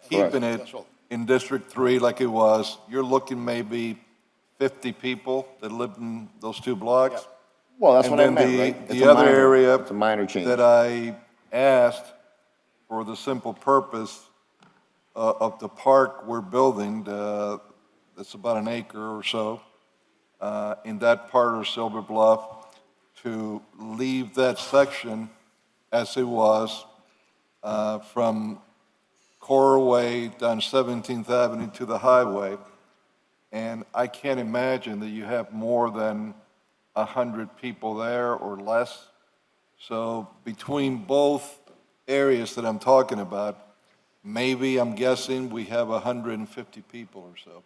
keeping it in District 3 like it was. You're looking maybe 50 people that live in those 2 blocks. Well, that's And what I then meant, right? the other area It's a minor change. that I asked for the simple purpose of the park we're building, that's about an acre or so, in that part of Silver Bluff, to leave that section as it was from Coral Way down 17th Avenue to the highway. And I can't imagine that you have more than 100 people there or less. So between both areas that I'm talking about, maybe I'm guessing we have 150 people or so.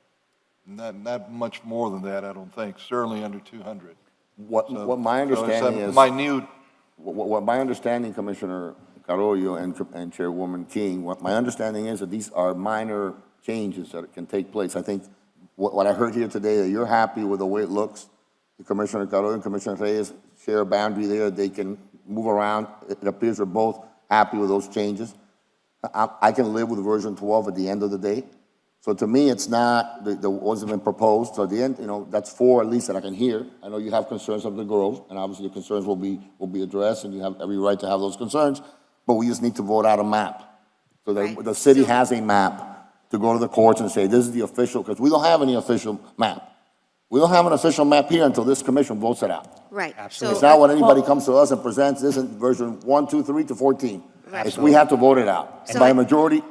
Not much more than that, I don't think. Certainly under 200. What my understanding is, minute. What my understanding, Commissioner Carollo and Chairwoman King, what my understanding is that these are minor changes that can take place. I think what I heard here today, that you're happy with the way it looks. The Commissioner Carollo and Commissioner Reyes share a boundary there. They can move around. It appears they're both happy with those changes. I can live with version 12 at the end of the day. So to me, it's not, the wasn't been proposed. So at the end, that's 4 at least that I can hear. I know you have concerns of the girls, and obviously your concerns will be addressed, and you have every right to have those concerns. But we just need to vote out a map. So that the city has a map to go to the courts and say, this is the official, because we don't have any official map. We don't have an official map here until this commission votes it out. Right. Absolutely. It's not when anybody comes to us and presents this in version 1, 2, 3 to 14. It's, we have to vote it out, and by a majority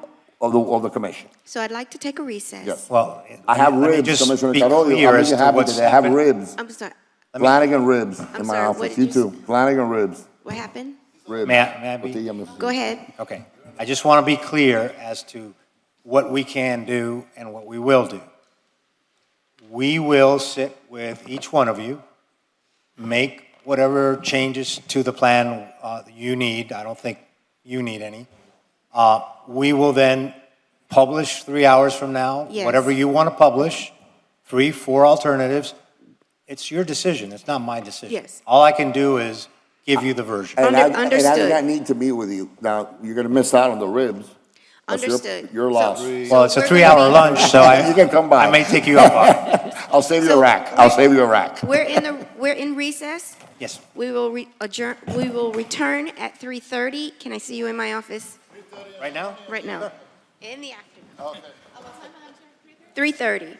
of the commission. So I'd like to take a recess. Yes. Well, I have let me ribs, just Commissioner be Carollo. clear I'm as to happy what's today. I have happened. ribs. I'm sorry. Flanagan ribs I'm in my sorry, what office. did You you too. Flanagan ribs. What happened? Ribs. May I be? Go ahead. Okay. I just want to be clear as to what we can do and what we will do. We will sit with each one of you, make whatever changes to the plan you need. I don't think you need any. We will then publish 3 hours from now, Yes. whatever you want to publish, 3, 4 alternatives. It's your decision. It's not my decision. Yes. All I can do is give you the version. And I do Understood. not need to meet with you. Now, you're going to miss out on the ribs. That's Understood. Your loss. Well, it's a we're 3-hour gonna be- lunch, so You can come by. I may take you up on it. I'll save you a So- rack. I'll save you a rack. We're in recess. Yes. We will adjourn. We will return at 3:30. Can I see you in my office Right now? right now? In the afternoon. 3:30.